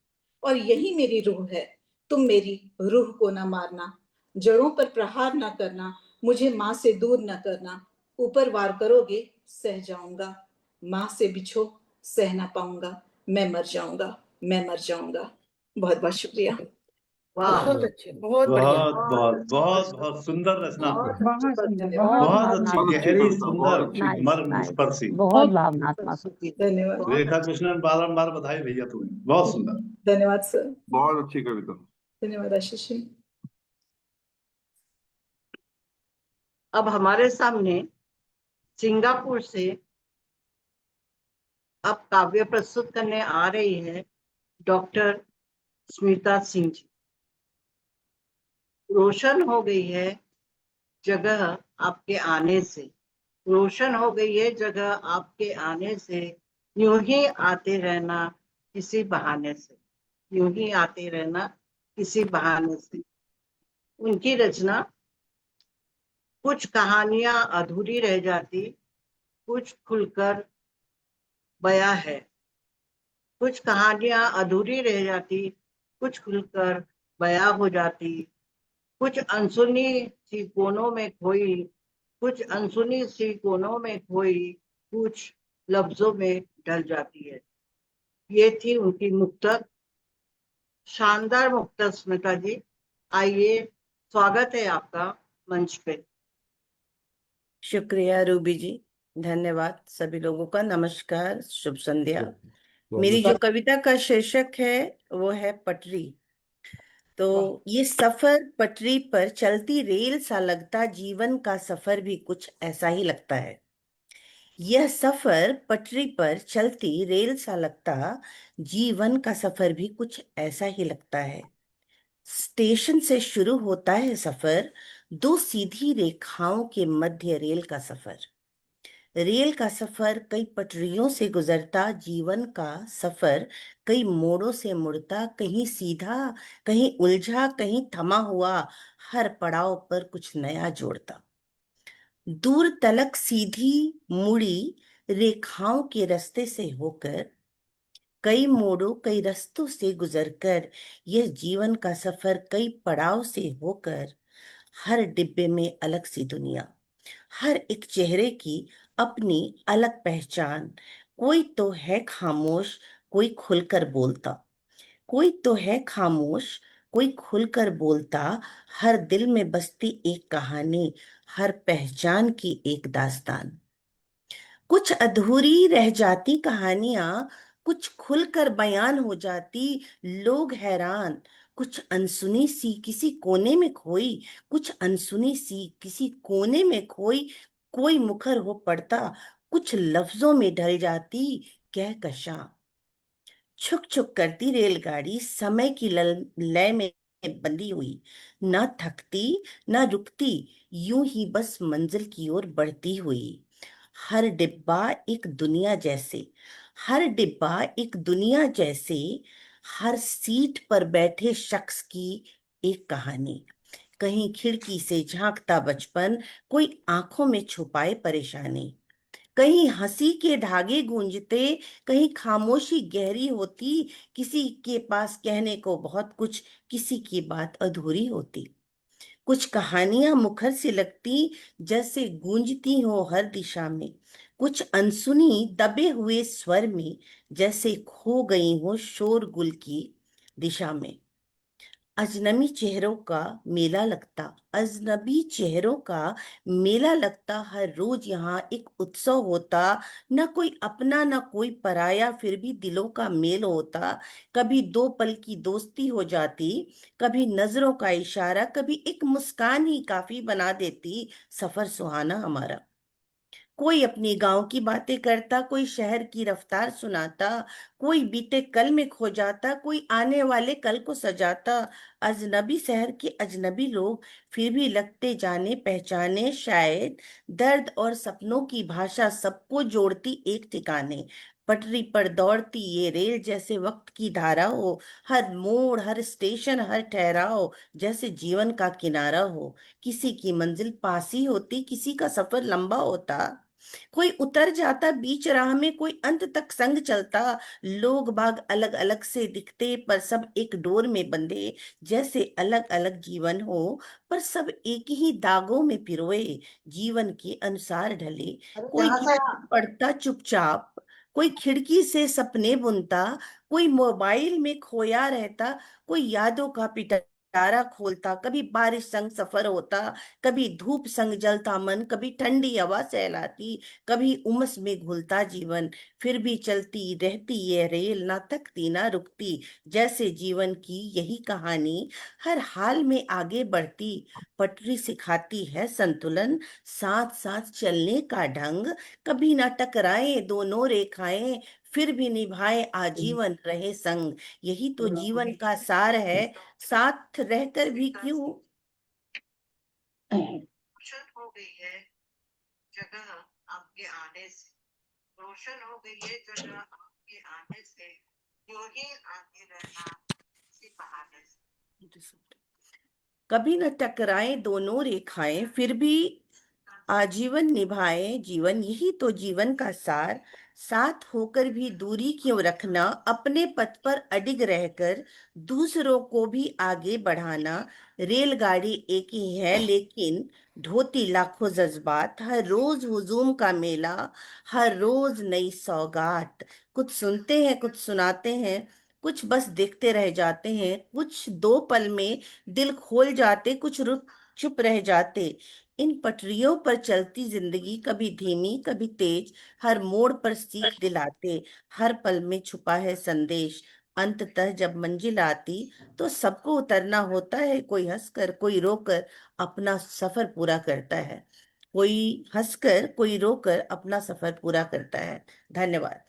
और यही मेरी रूह है, तुम मेरी रूह को न मारना, जड़ों पर प्रहार न करना, मुझे माँ से दूर न करना, ऊपर वार करोगे सह जाऊंगा, माँ से बिछो सह ना पाऊंगा, मैं मर जाऊंगा, मैं मर जाऊंगा। बहुत बहुत शुक्रिया। वाह, बहुत अच्छे, बहुत बढ़िया। बहुत बहुत बहुत बहुत सुंदर रचना, बहुत सुंदर, बहुत बहुत अच्छी, बहुत अच्छी गहरी, कविता, सुंदर, बहुत अच्छी। मर्म स्पर्शी। बहुत भावनात्मक। धन्यवाद, रेखा कृष्णन, बारंबार बधाई भैया तुम्हें, बहुत सुंदर। धन्यवाद सर, बहुत अच्छी कविता। धन्यवाद आशीष जी। अब हमारे सामने सिंगापुर से अब काव्य प्रस्तुत करने आ रही है डॉक्टर स्मिता सिंह जी। रोशन हो गई है जगह आपके आने से, रोशन हो गई है जगह आपके आने से, यूं ही आते रहना किसी बहाने से, यूं ही आते रहना किसी बहाने से। उनकी रचना कुछ कहानियां अधूरी रह जाती, कुछ खुलकर बया है, कुछ कहानियां अधूरी रह जाती, कुछ खुलकर बया हो जाती, कुछ अनसुनी सी कोनों में खोई, कुछ अनसुनी सी कोनों में खोई, कुछ लफ्जों में ढल जाती है। ये थी उनकी मुक्तक, शानदार मुक्तक स्मिता जी। आइए, स्वागत है आपका मंच पे। शुक्रिया रूबी जी। धन्यवाद सभी लोगों का। नमस्कार, शुभ संध्या। तो मेरी जो कविता का शीर्षक है वो है पटरी। तो ये सफर पटरी पर चलती रेल सा लगता, जीवन का सफर भी कुछ ऐसा ही लगता है। यह सफर पटरी पर चलती रेल सा लगता, जीवन का सफर भी कुछ ऐसा ही लगता है। स्टेशन से शुरू होता है सफर, दो सीधी रेखाओं के मध्य रेल का सफर। रेल का सफर कई पटरियों से गुजरता, जीवन का सफर कई मोड़ों से मुड़ता, कहीं सीधा, कहीं उलझा, कहीं थमा हुआ, हर पड़ाव पर कुछ नया जोड़ता। दूर तलक सीधी मुड़ी रेखाओं के रास्ते से होकर, कई मोड़ों कई रास्तों से गुजरकर, यह जीवन का सफर कई पड़ाव से होकर, हर डिब्बे में अलग सी दुनिया, हर एक चेहरे की अपनी अलग पहचान। कोई तो है खामोश, कोई खुलकर बोलता, कोई तो है खामोश, कोई खुलकर बोलता, हर दिल में बसती एक कहानी, हर पहचान की एक दास्तान। कुछ अधूरी रह जाती कहानियां, कुछ खुलकर बयान हो जाती, लोग हैरान। कुछ अनसुनी सी किसी कोने में खोई, कुछ अनसुनी सी किसी कोने में खोई, कोई मुखर हो पड़ता, कुछ लफ्जों में ढल जाती कहकशां। छुक छुक करती रेलगाड़ी समय की लय में बंधी हुई, न थकती न रुकती, यूं ही बस मंजिल की ओर बढ़ती हुई। हर डिब्बा एक दुनिया जैसे, हर डिब्बा एक दुनिया जैसे, हर सीट पर बैठे शख्स की एक कहानी। कहीं खिड़की से झांकता बचपन, कोई आंखों में छुपाए परेशानी। कहीं हंसी के धागे गूंजते, कहीं खामोशी गहरी होती, किसी के पास कहने को बहुत कुछ, किसी की बात अधूरी होती। कुछ कहानियां मुखर से लगती, जैसे गूंजती हो हर दिशा में, कुछ अनसुनी दबे हुए स्वर में, जैसे खो गई हो शोरगुल की दिशा में। अजनबी चेहरों का मेला लगता, अजनबी चेहरों का मेला लगता, हर रोज यहाँ एक उत्सव होता, न कोई अपना न कोई पराया, फिर भी दिलों का मेल होता। कभी दो पल की दोस्ती हो जाती, कभी नजरों का इशारा, कभी एक मुस्कान ही काफी बना देती सफर सुहाना हमारा। कोई अपनी गांव की बातें करता, कोई शहर की रफ्तार सुनाता, कोई बीते कल में खो जाता, कोई आने वाले कल को सजाता। अजनबी शहर के अजनबी लोग फिर भी लगते जाने पहचाने, शायद दर्द और सपनों की भाषा सबको जोड़ती एक ठिकाने। पटरी पर दौड़ती ये रेल जैसे वक्त की धारा हो, हर मोड़ हर स्टेशन हर ठहराव जैसे जीवन का किनारा हो। किसी की मंजिल पास ही होती, किसी का सफर लंबा होता, कोई उतर जाता बीच राह में, कोई अंत तक संग चलता। लोग बाग अलग अलग से दिखते, पर सब एक डोर में बंधे, जैसे अलग अलग जीवन हो पर सब एक ही दागों में पिरोए, जीवन के अनुसार ढले। कोई किताब पढ़ता चुपचाप, कोई खिड़की से सपने बुनता, कोई मोबाइल में खोया रहता, कोई यादों का पिटारा खोलता। कभी बारिश संग सफर होता, कभी धूप संग जलता मन, कभी ठंडी हवा सहलाती, कभी उमस में घुलता जीवन। फिर भी चलती रहती ये रेल, ना थकती ना रुकती, जैसे जीवन की यही कहानी हर हाल में आगे बढ़ती। पटरी सिखाती है संतुलन, साथ साथ चलने का ढंग, कभी ना टकराए दोनों रेखाएं, फिर भी निभाए आजीवन रहे संग। यही तो जीवन का सार है, साथ रहकर भी क्यों। रोशन हो गई है जगह आपके आने से, रोशन हो गई है जगह आपके आने से, जो ही आगे रहना इसी बहाने से। कभी न टकराए दोनों रेखाएं, फिर भी आजीवन निभाए जीवन, यही तो जीवन का सार। साथ होकर भी दूरी क्यों रखना, अपने पथ पर अडिग रहकर दूसरों को भी आगे बढ़ाना। रेलगाड़ी एक ही है लेकिन ढोती लाखों जज्बात, हर रोज हुजूम का मेला, हर रोज नई सौगात। कुछ सुनते हैं कुछ सुनाते हैं, कुछ बस देखते रह जाते हैं, कुछ दो पल में दिल खोल जाते, कुछ रुक चुप रह जाते। इन पटरियों पर चलती जिंदगी कभी धीमी कभी तेज, हर मोड़ पर सीख दिलाते, हर पल में छुपा है संदेश। अंततः जब मंजिल आती तो सबको उतरना होता है, कोई हंसकर कोई रोकर अपना सफर पूरा करता है। कोई हंसकर कोई रोकर अपना सफर पूरा करता है। धन्यवाद।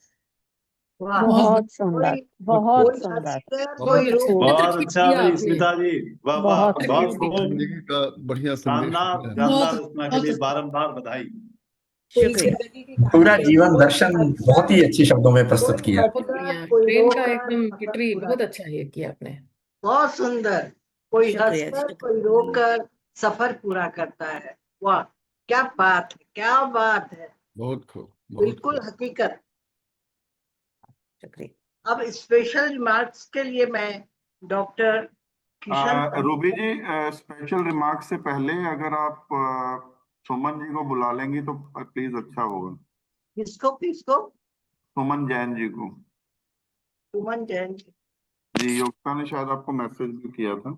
वाह, बहुत सुंदर, कोई बहुत कोई सुंदर, हंसकर बहुत कोई अच्छा रो। बहुत ठीक अच्छा किया भाई आपने। स्मिता जी, वाह वाह, बहुत बहुत जीवन खूब, जिंदगी का बढ़िया संदेश शानदार दिया है। बहुत शानदार रचना के लिए बहुत बारंबार बधाई। कोई शुक्रिया। जिंदगी की कहानी पूरा है, जीवन कोई दर्शन हंसकर बहुत ही अच्छे शब्दों में प्रस्तुत कोई किया। बहुत हंसकर बढ़िया, कोई ट्रेन का रोकर एकदम सफर किटरी पूरा। बहुत अच्छा ये किया आपने। बहुत सुंदर। कोई शुक्रिया जी, हंसकर कोई शुक्रिया। रोकर सफर पूरा करता है। वाह, क्या बात है, क्या बात है, बहुत खूब, बहुत बिल्कुल खूब। हकीकत। शुक्रिया। अब स्पेशल रिमार्क्स के लिए मैं डॉक्टर किशन पंडित रूबी जी, स्पेशल रिमार्क से पहले अगर आप सुमन जी को बुला लेंगी तो प्लीज अच्छा होगा। किसको किसको? सुमन जैन जी को। सुमन जैन जी। जी, योगिता ने शायद आपको मैसेज भी किया था।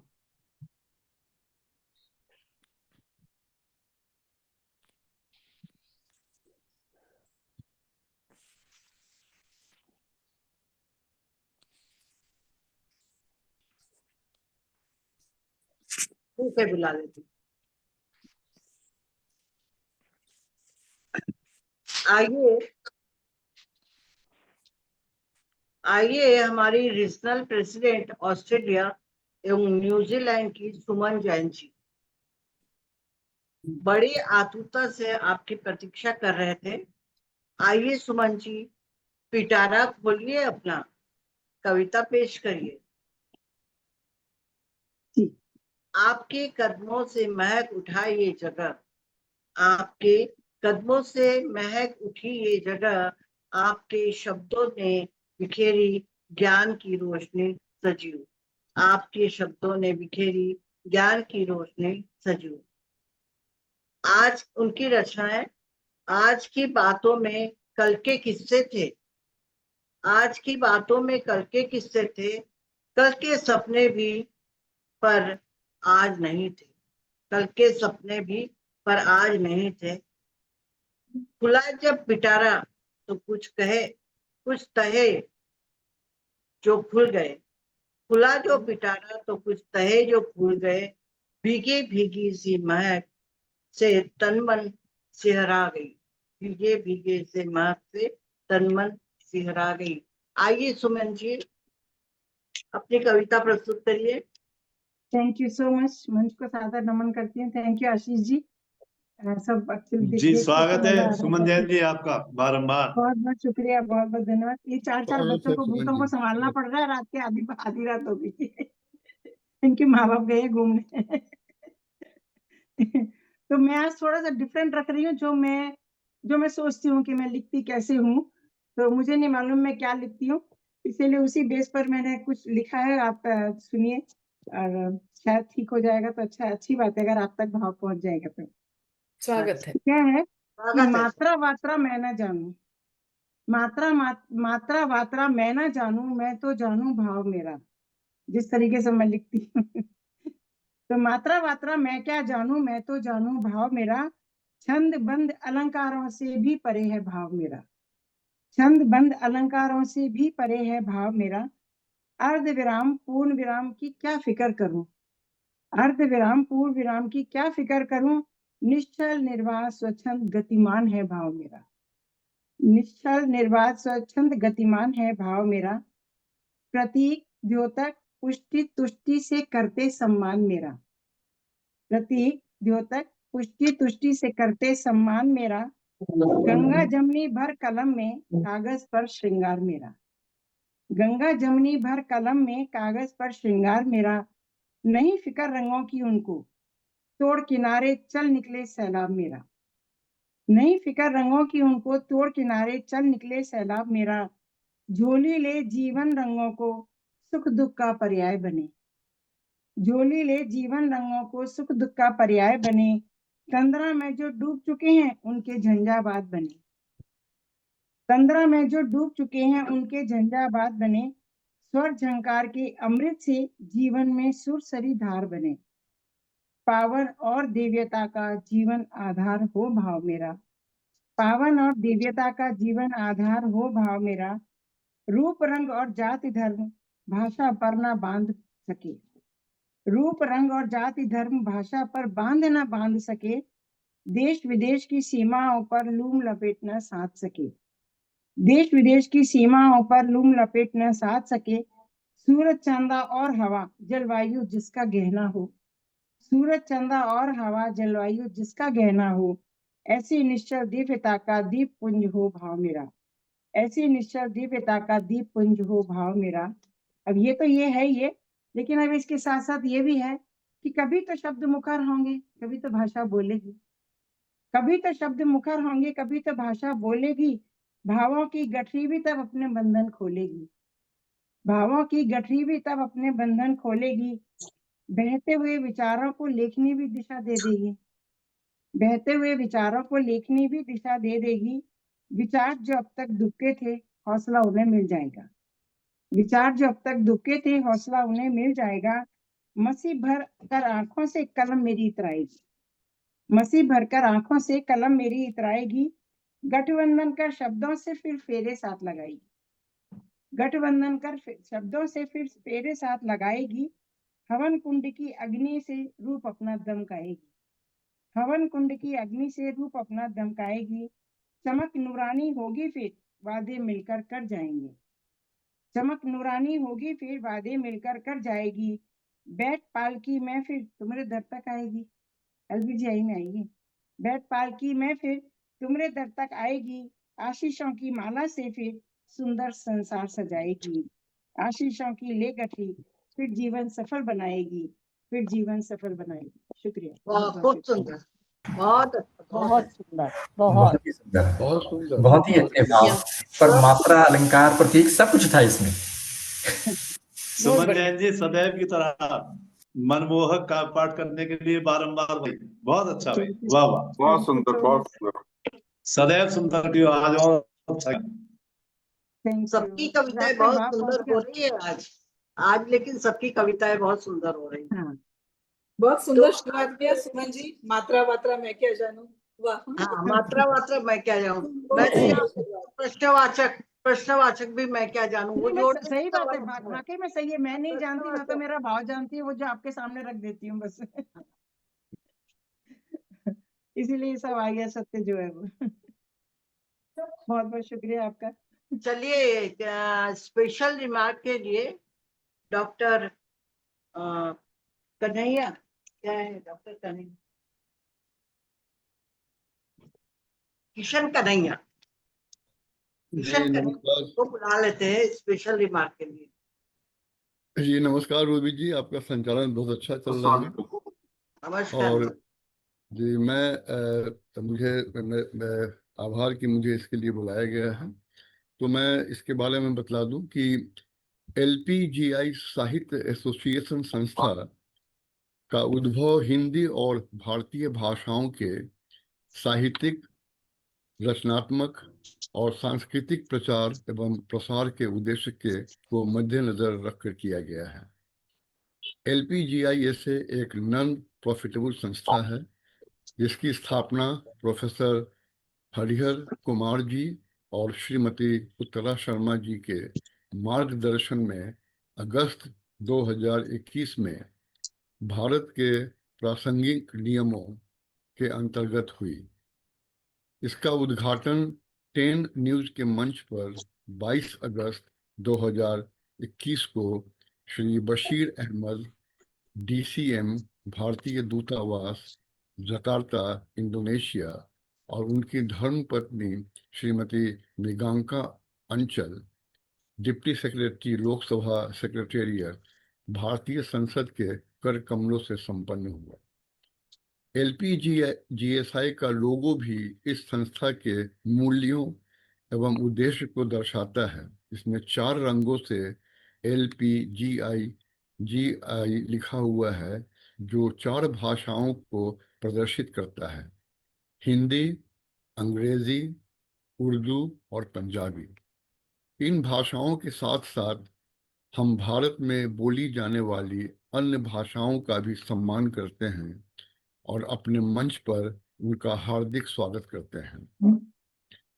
ठीक है, बुला लेती। आइए आइए हमारी रीजनल प्रेसिडेंट ऑस्ट्रेलिया एवं न्यूजीलैंड की सुमन जैन जी बड़ी आतुरता से आपकी प्रतीक्षा कर रहे थे। आइए सुमन जी, पिटारा खोलिए, अपना कविता पेश करिए। आपके कदमों से महक उठा ये जगह, आपके कदमों से महक उठी ये जगह, आपके शब्दों ने बिखेरी ज्ञान की रोशनी सजीव, आपके शब्दों ने बिखेरी ज्ञान की रोशनी सजीव। आज उनकी रचनाएं, आज की बातों में कल के किस्से थे, आज की बातों में कल के किस्से थे, कल के सपने भी पर आज नहीं थे, कल के सपने भी पर आज नहीं थे। खुला जब पिटारा तो कुछ कहे कुछ तहे जो फूल गए, खुला जो पिटारा तो कुछ तहे जो फूल गए, भीगी भीगी सी महक से तन मन सिहरा गई, भीगे भीगे से महक से तन मन सिहरा गई। आइए सुमन जी, अपनी कविता प्रस्तुत करिए। Thank you so much. मंच को सादर नमन करती हूँ। Thank you Ashish ji. सब एक्चुअली जी देख के स्वागत मजा आ है रहा सुमन था। जैन जी आपका बारंबार। बहुत बहुत शुक्रिया, बहुत बहुत धन्यवाद। ये चार स्वागत बच्चों है को सुमन भूतों को जी। संभालना पड़ रहा है। रात के आधी रात हो गई इनके माँ बाप गए घूमने तो मैं आज थोड़ा सा डिफरेंट रख रही हूँ। जो मैं सोचती हूँ कि मैं लिखती कैसे हूँ, तो मुझे नहीं मालूम मैं क्या लिखती हूँ, इसीलिए उसी बेस पर मैंने कुछ लिखा है। आप सुनिए और शायद ठीक हो जाएगा तो अच्छी बात है, अगर आप तक भाव पहुंच जाएगा तो। स्वागत है। क्या है कि स्वागत है। मात्रा वात्रा मैं ना जानू, मात्रा वात्रा मैं ना जानू, मैं तो जानू भाव मेरा, जिस तरीके से मैं लिखती हूँ तो मात्रा वात्रा मैं क्या जानू, मैं तो जानू भाव मेरा, छंद बंद अलंकारों से भी परे है भाव मेरा, छंद बंद अलंकारों से भी परे है भाव मेरा, अर्ध विराम पूर्ण विराम की क्या फिक्र करूं, अर्ध विराम पूर्ण विराम की क्या फिक्र करूं, निश्चल निर्वात स्वच्छंद गतिमान है भाव मेरा, निश्चल निर्वात स्वच्छंद गतिमान है भाव मेरा, प्रतीक द्योतक पुष्टि तुष्टि से करते सम्मान मेरा, प्रतीक द्योतक पुष्टि तुष्टि से करते सम्मान मेरा, गंगा जमनी भर कलम में कागज पर श्रृंगार मेरा, गंगा जमनी भर कलम में कागज पर श्रृंगार मेरा, नहीं फिक्र रंगों की उनको, तोड़ किनारे चल निकले सैलाब मेरा, नहीं फिक्र रंगों की उनको, तोड़ किनारे चल निकले सैलाब मेरा, झोली ले जीवन रंगों को सुख दुख का पर्याय बने, झोली ले जीवन रंगों को सुख दुख का पर्याय बने, तंद्रा में जो डूब चुके हैं उनके झंझावात बने, तंद्रा में जो डूब चुके हैं उनके झंझावात बने, स्वर झंकार के अमृत से जीवन में सुरसरी धार बने, पावन और दिव्यता का जीवन आधार हो भाव मेरा। पावन और दिव्यता का जीवन आधार हो भाव मेरा। रूप रंग और जाति धर्म भाषा पर ना बांध सके। रूप रंग और जाति धर्म भाषा पर ना बांध सके। देश विदेश की सीमाओं पर लूम लपेट न साध सके। देश विदेश की सीमाओं पर लूम लपेट न साध सके। सूरज चंदा और हवा जलवायु जिसका गहना हो। सूरज चंदा और हवा जलवायु जिसका गहना हो। ऐसी निश्चल दिव्यता का दीप पुंज हो भाव मेरा। ऐसी निश्चल दिव्यता का दीप पुंज हो भाव मेरा। अब ये तो ये है ये, लेकिन अब इसके साथ साथ ये भी है कि कभी तो शब्द मुखर होंगे, कभी तो भाषा बोलेगी। कभी तो शब्द मुखर होंगे, कभी तो भाषा बोलेगी। भावों की गठरी भी तब अपने बंधन खोलेगी। भावों की गठरी भी तब अपने बंधन खोलेगी। बहते हुए विचारों को लेखनी भी दिशा दे देगी। बहते हुए विचारों को लेखनी भी दिशा दे देगी। विचार जो अब तक दुबके थे, हौसला उन्हें मिल जाएगा। विचार जो अब तक दुबके थे, हौसला उन्हें मिल जाएगा। मसी भर कर आंखों से कलम मेरी इतराएगी। मसी भरकर आंखों से कलम मेरी इतराएगी। गठबंधन कर शब्दों से फिर फेरे साथ लगाएगी। गठबंधन कर शब्दों से फिर फेरे साथ लगाएगी। हवन कुंड की अग्नि से रूप अपना दमकाएगी। हवन कुंड की अग्नि से रूप अपना दमकाएगी। चमक नूरानी होगी फिर वादे मिलकर कर जाएंगे। चमक नूरानी होगी फिर वादे मिलकर कर जाएगी। बैठ पालकी में फिर तुम्हारे दर तक आएगी। LBGI में आएगी। बैठ पालकी में फिर तुम्हारे दर तक आएगी। आशीषों की माला से फिर सुंदर संसार सजाएगी। आशीषों की ले गठरी फिर जीवन सफल बनाएगी। फिर जीवन सफल बनाएगी। शुक्रिया। बहुत सुंदर, बहुत बहुत सुंदर, बहुत बहुत ही सुंदर, बहुत सुंदर, बहुत ही अच्छे भाव, पर मात्रा, अलंकार, प्रतीक सब कुछ था इसमें। सुमन जैन जी सदैव की तरह मनमोहक का पाठ करने के लिए बारंबार भाई, बहुत अच्छा भाई, वाह वाह, बहुत सुंदर, बहुत सुंदर। सदैव सुंदर की आज और अच्छा। सबकी कविताएं बहुत सुंदर हो रही है आज लेकिन सबकी कविताएं बहुत सुंदर हो रही है। बहुत सुंदर शुरुआत किया सुमन जी। मात्रा वात्रा मैं क्या जानूं। वाह। हाँ, मात्रा वात्रा मैं क्या जानूं। मैं तो यहाँ प्रश्नवाचक भी मैं क्या जानूं। वो जोड़ सही बात है, वाकई में सही है। मैं नहीं जानती, मैं तो मेरा भाव जानती हूँ, वो जो आपके सामने रख देती हूँ बस। इसीलिए सब आ गया सत्य जो है वो। बहुत बहुत शुक्रिया आपका। चलिए, स्पेशल रिमार्क के लिए डॉक्टर कन्हैया, क्या है डॉक्टर कन्हैया, किशन कन्हैया, किशन कन्हैया को बुला लेते हैं स्पेशल रिमार्क के लिए। जी नमस्कार रूबी जी, आपका संचालन बहुत अच्छा चल रहा है। नमस्कार। और जी मैं आभार कि मुझे इसके लिए बुलाया गया है। तो मैं इसके बारे में बतला दूं कि LPGI साहित्य एसोसिएशन संस्था का उद्भव हिंदी और भारतीय भाषाओं के साहित्यिक, रचनात्मक और सांस्कृतिक प्रचार एवं प्रसार के उद्देश्य को मद्देनजर रखकर किया गया है। LPGI ऐसे एक नॉन प्रॉफिटेबल संस्था है जिसकी स्थापना प्रोफेसर हरिहर कुमार जी और श्रीमती उत्तरा शर्मा जी के मार्गदर्शन में अगस्त 2021 में भारत के प्रासंगिक नियमों के अंतर्गत हुई। इसका उद्घाटन 10 न्यूज के मंच पर 22 अगस्त 2021 को श्री बशीर अहमद DCM भारतीय दूतावास जकार्ता इंडोनेशिया और उनकी धर्मपत्नी श्रीमती निगांका अंचल डिप्टी सेक्रेटरी लोकसभा सेक्रेटेरिएट भारतीय संसद के कर कमलों से संपन्न हुआ। LPGSI का लोगो भी इस संस्था के मूल्यों एवं उद्देश्य को दर्शाता है। इसमें 4 रंगों से LPGI लिखा हुआ है जो 4 भाषाओं को प्रदर्शित करता है, हिंदी, अंग्रेजी, उर्दू और पंजाबी। इन भाषाओं के साथ साथ हम भारत में बोली जाने वाली अन्य भाषाओं का भी सम्मान करते हैं और अपने मंच पर उनका हार्दिक स्वागत करते हैं।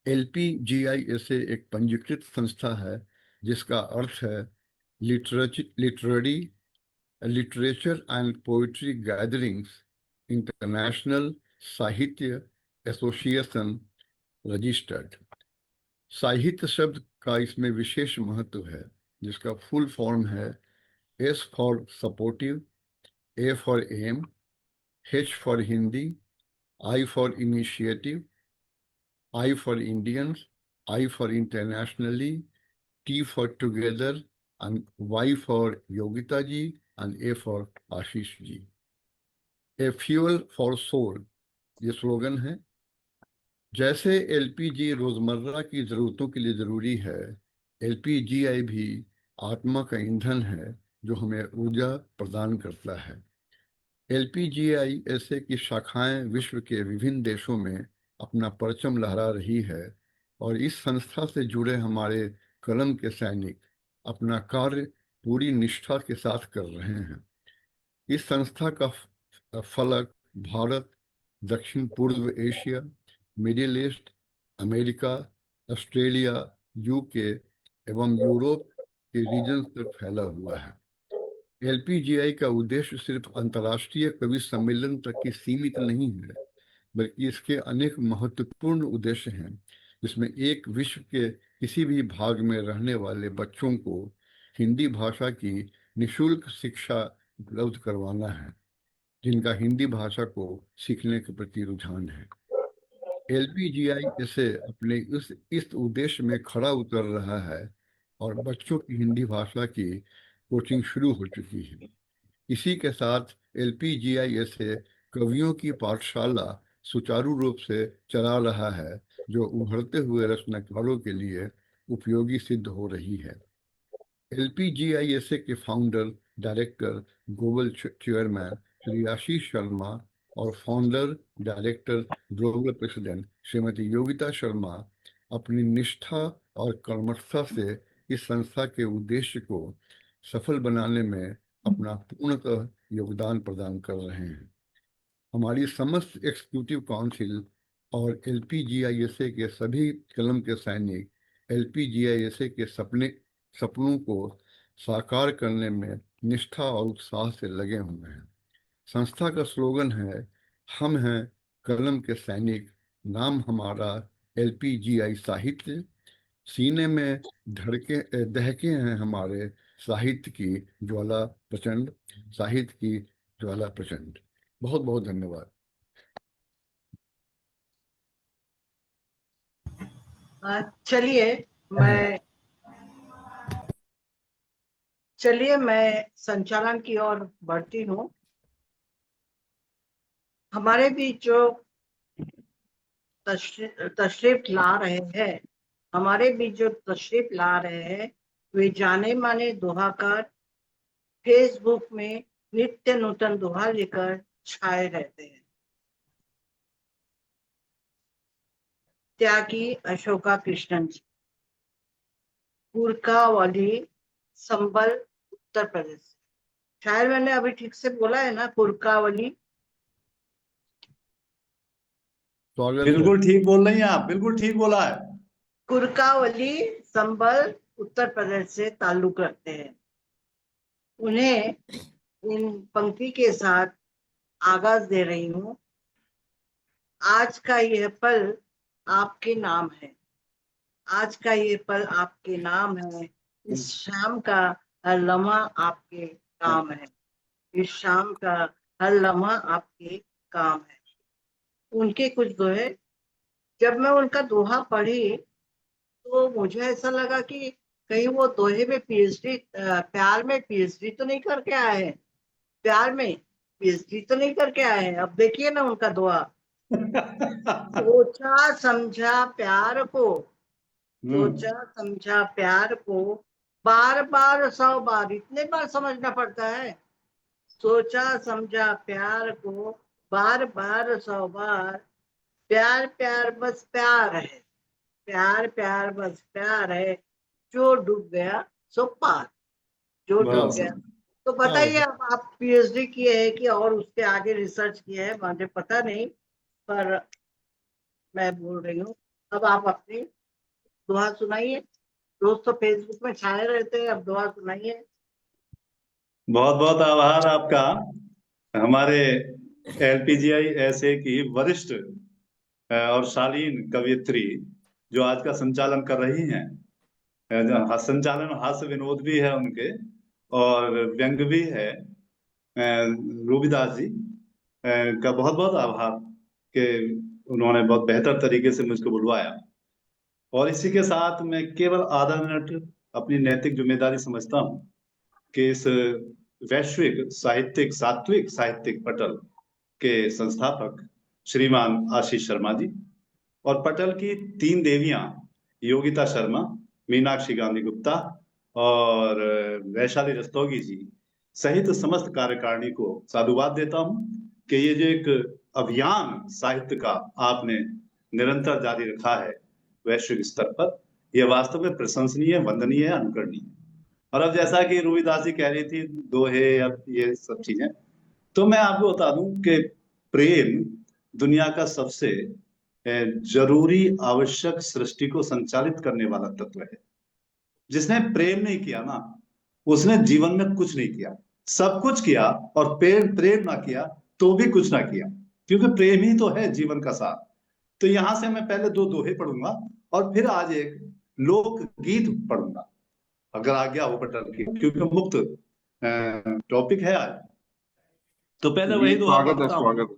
LPGISA एक पंजीकृत संस्था है जिसका अर्थ है literature and poetry gatherings international Sahitya association registered. Sahitya शब्द का इसमें विशेष महत्व है, जिसका फुल फॉर्म है S for supportive, A for am, H for Hindi, I for initiative, I for Indians, I for internationally, T for together and Y for Yogita ji and A for Ashish ji. A fuel for soul, ये slogan है। जैसे LPG रोजमर्रा की जरूरतों के लिए जरूरी है, LPGI भी आत्मा का ईंधन है जो हमें ऊर्जा प्रदान करता है। LPGISA की शाखाएं विश्व के विभिन्न देशों में अपना परचम लहरा रही है और इस संस्था से जुड़े हमारे कलम के सैनिक अपना कार्य पूरी निष्ठा के साथ कर रहे हैं। इस संस्था का फलक भारत, दक्षिण पूर्व Asia, middle east, America, Australia, UK एवं यूरोप के रीजन तक फैला हुआ है। LPGI का उद्देश्य सिर्फ अंतर्राष्ट्रीय कवि सम्मेलन तक ही सीमित नहीं है, बल्कि इसके अनेक महत्वपूर्ण उद्देश्य हैं, जिसमें एक विश्व के किसी भी भाग में रहने वाले बच्चों को हिंदी भाषा की निःशुल्क शिक्षा उपलब्ध करवाना है, जिनका हिंदी भाषा को सीखने के प्रति रुझान है। LPGISA अपने इस उद्देश्य में खरा उतर रहा है और बच्चों की हिंदी भाषा की कोचिंग शुरू हो चुकी है। इसी के साथ LPGISA कवियों की पाठशाला सुचारू रूप से चला रहा है, जो उभरते हुए रचनाकारों के लिए उपयोगी सिद्ध हो रही है। LPGISA के founder, director, global chairman Shri Ashish Sharma और founder, director, global president Shrimati Yogita Sharma अपनी निष्ठा और कर्मठता से इस संस्था के उद्देश्य को सफल बनाने में अपना पूर्णतः योगदान प्रदान कर रहे हैं। हमारी समस्त एग्जीक्यूटिव काउंसिल और LPGISA के सभी कलम के सैनिक LPGISA के सपनों को साकार करने में निष्ठा और उत्साह से लगे हुए हैं। संस्था का स्लोगन है, हम हैं कलम के सैनिक, नाम हमारा LPGI साहित्य, सीने में दहके हैं हमारे साहित्य की ज्वाला प्रचंड, साहित्य की ज्वाला प्रचंड। बहुत बहुत धन्यवाद। चलिए मैं संचालन की ओर बढ़ती हूँ। हमारे बीच जो तशरीफ ला रहे हैं वे जाने माने दोहाकार, फेसबुक में नित्य नूतन दोहा लेकर छाए रहते हैं। त्यागी अशोका कृष्णन जी, कुरकावली, संबल, उत्तर प्रदेश। शायद मैंने अभी ठीक से बोला है ना? कुरकावली। बिल्कुल ठीक बोल रही हैं आप, बिल्कुल ठीक बोला है। कुरकावली, संबल, उत्तर प्रदेश से ताल्लुक रखते हैं। उन्हें इन पंक्ति के साथ आगाज दे रही हूँ। आज का यह पल आपके नाम है, आज का ये पल आपके नाम है, इस शाम का हर लम्हा आपके काम है, इस शाम का हर लम्हा आपके काम है। उनके कुछ दोहे, जब मैं उनका दोहा पढ़ी तो मुझे ऐसा लगा कि कहीं वो दोहे में PhD, प्यार में PhD तो नहीं करके आए हैं, प्यार में PhD तो नहीं करके आए हैं। अब देखिए ना उनका दोहा, सोचा समझा प्यार को, सोचा समझा प्यार को, बार बार 100 बार, इतने बार समझना पड़ता है। सोचा समझा प्यार को, बार बार 100 बार, प्यार प्यार बस प्यार है, प्यार प्यार बस प्यार है, जो डूब गया सो पार, जो डूब गया तो बताइए, अब आप पीएचडी किए हैं कि और उसके आगे रिसर्च किए हैं, मुझे पता नहीं, पर मैं बोल रही हूँ। अब आप अपनी दुआ सुनाइए। रोज तो फेसबुक में छाए रहते हैं, अब दुआ सुनाइए। बहुत बहुत आभार आपका, हमारे एलपीजीआई ऐसे की वरिष्ठ और शालीन कवियत्री जो आज का संचालन कर रही हैं। संचालन हास्य विनोद भी है उनके और व्यंग भी है। रूबीदास जी का बहुत बहुत आभार कि उन्होंने बहुत बेहतर तरीके से मुझको बुलवाया। और इसी के साथ मैं केवल आधा मिनट अपनी नैतिक जिम्मेदारी समझता हूँ कि इस वैश्विक साहित्यिक सात्विक साहित्यिक पटल के संस्थापक श्रीमान आशीष शर्मा जी और पटल की 3 देवियां योगिता शर्मा, मीनाक्षी गांधी गुप्ता और वैशाली रस्तोगी जी सहित समस्त कार्यकारिणी को साधुवाद देता हूं कि ये जो एक अभियान साहित्य का आपने निरंतर जारी रखा है वैश्विक स्तर पर, यह वास्तव में प्रशंसनीय, वंदनीय है, अनुकरणीय है। और अब जैसा कि रूबीदास जी कह रही थी दोहे या ये सब चीजें, तो मैं आपको बता दूं कि प्रेम दुनिया का सबसे जरूरी आवश्यक सृष्टि को संचालित करने वाला तत्व है। जिसने प्रेम नहीं किया ना, उसने जीवन में कुछ नहीं किया। सब कुछ किया और प्रेम ना किया तो भी कुछ ना किया, क्योंकि प्रेम ही तो है जीवन का सार। तो यहां से मैं पहले 2 दोहे पढ़ूंगा और फिर आज एक लोक गीत पढ़ूंगा, अगर आज्ञा हो पटल की, क्योंकि मुक्त टॉपिक है आज। तो पहले वही दोहा स्वागत है, पढ़ता हूं। स्वागत है।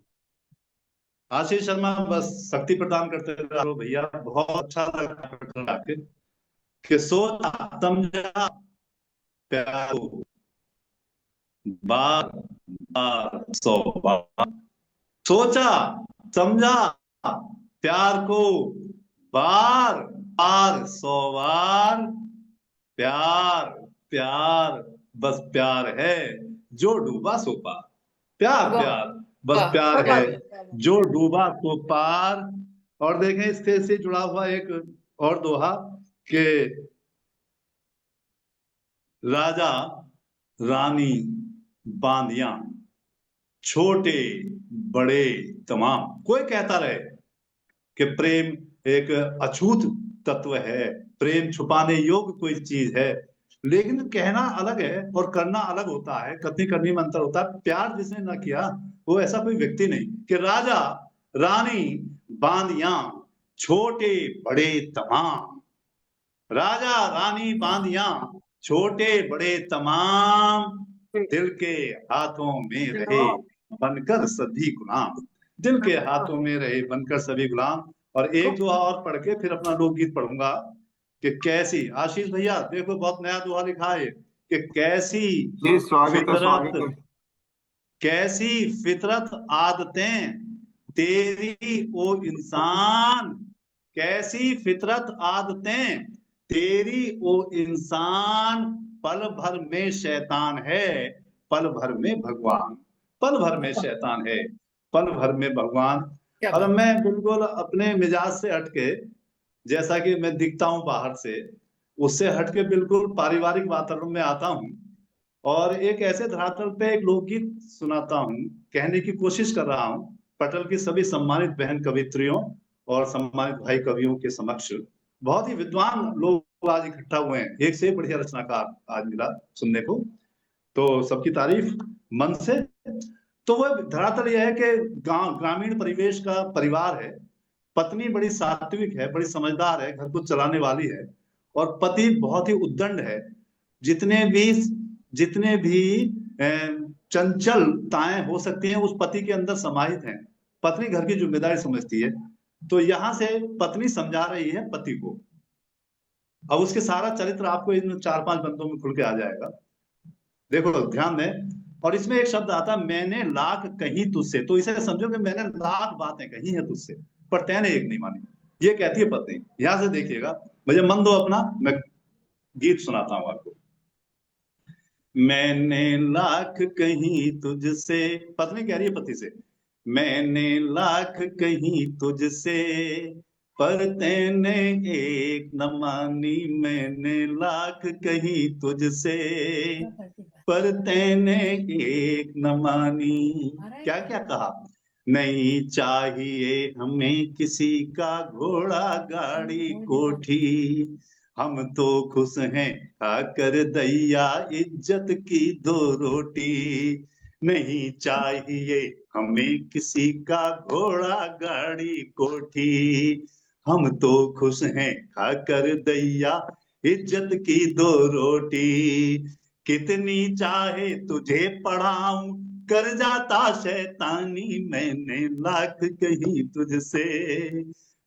आशीष शर्मा बस शक्ति प्रदान करते रहो भैया, बहुत अच्छा लगा कि सोचा समझा प्यार को बार बार 100 बार, सोचा समझा प्यार को बार बार 100 बार, प्यार प्यार बस प्यार है जो डूबा सो पार, प्यार प्यार बस प्यार है जो डूबा सो पार। और देखें इससे से जुड़ा हुआ एक और दोहा कि राजा रानी बांदियां छोटे बड़े तमाम। कोई कहता रहे कि प्रेम एक अछूत तत्व है, प्रेम छुपाने योग्य कोई चीज है, लेकिन कहना अलग है और करना अलग होता है, कथनी करनी में अंतर होता है। प्यार जिसने ना किया वो ऐसा कोई व्यक्ति नहीं कि राजा रानी बांदियां छोटे बड़े तमाम, राजा रानी बांदियां छोटे बड़े तमाम, दिल के हाथों में रहे बनकर सभी गुलाम, दिल के हाथों में रहे बनकर सभी गुलाम। और एक दोहा और पढ़ के फिर अपना लोकगीत पढ़ूंगा कि कैसी, आशीष भैया देखो बहुत नया दोहा लिखा है कि कैसी जी स्वागत है, स्वागत फितरत, है। कैसी फितरत आदतें तेरी ओ इंसान, कैसी फितरत आदतें तेरी ओ इंसान, पल भर में शैतान है पल भर में भगवान, पल भर में शैतान है पल भर में भगवान। और मैं बिल्कुल अपने मिजाज से हटके, जैसा कि मैं दिखता हूं बाहर से, उससे हटके बिल्कुल पारिवारिक वातावरण में आता हूं और एक ऐसे धरातल पे एक लोकगीत सुनाता हूं, कहने की कोशिश कर रहा हूं पटल की सभी सम्मानित बहन कवित्रियों और सम्मानित भाई कवियों के समक्ष। बहुत ही विद्वान लोग आज इकट्ठा हुए हैं, एक से एक बढ़िया रचनाकार आज मिला सुनने को, तो सबकी तारीफ मन से। तो वह धरातल यह है कि गांव ग्रामीण परिवेश का परिवार है, पत्नी बड़ी सात्विक है, बड़ी समझदार है, घर को चलाने वाली है, और पति बहुत ही उद्दंड है। जितने भी चंचलताएं हो सकती हैं उस पति के अंदर समाहित हैं। पत्नी घर की जिम्मेदारी समझती है, तो यहां से पत्नी समझा रही है पति को। अब उसके सारा चरित्र आपको इन 4-5 बंदों में खुल के आ जाएगा, देखो ध्यान दें। और इसमें एक शब्द आता है मैंने लाख कही तुझसे, तो इसे समझो कि मैंने लाख बातें कही हैं तुझसे पर तैने एक नहीं मानी, ये कहती है पत्नी। यहां से देखिएगा, मुझे मन दो अपना, मैं गीत सुनाता हूं आपको। मैंने लाख कही तुझसे, पत्नी कह रही है पति से, मैंने लाख कही तुझसे पर तैने एक न मानी, मैंने लाख कही तुझसे पर तैने एक न मानी। क्या क्या कहा? नहीं चाहिए हमें किसी का घोड़ा गाड़ी कोठी, हम तो खुश हैं खाकर दैया इज्जत की 2 रोटी। नहीं चाहिए हमें किसी का घोड़ा गाड़ी कोठी, हम तो खुश हैं खाकर दैया इज्जत की 2 रोटी। कितनी चाहे तुझे पढ़ाऊं कर जाता शैतानी, मैंने लाख कही तुझसे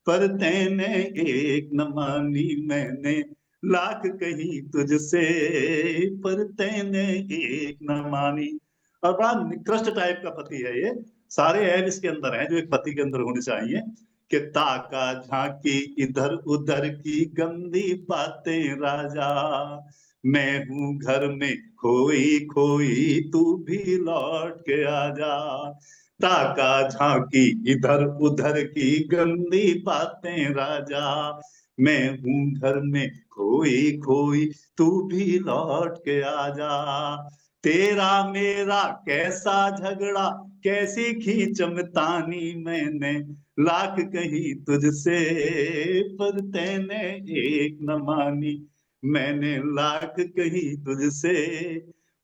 पर तैने एक न मानी। मैंने लाख कही तुझसे पर तैने एक न मानी। और बड़ा निकृष्ट टाइप का पति है ये। सारे ऐब इसके अंदर हैं जो एक पति के अंदर होने चाहिए कि ताका झांकी इधर उधर की गंदी बातें राजा, मैं हूं घर में खोई खोई तू भी लौट के आजा। ताका झांकी इधर उधर की गंदी बातें राजा, मैं हूं घर में खोई खोई तू भी लौट के आजा। तेरा मेरा कैसा झगड़ा कैसी खींचमतानी, मैंने लाख कही तुझसे पर तैने एक न मानी। मैंने लाख कही तुझसे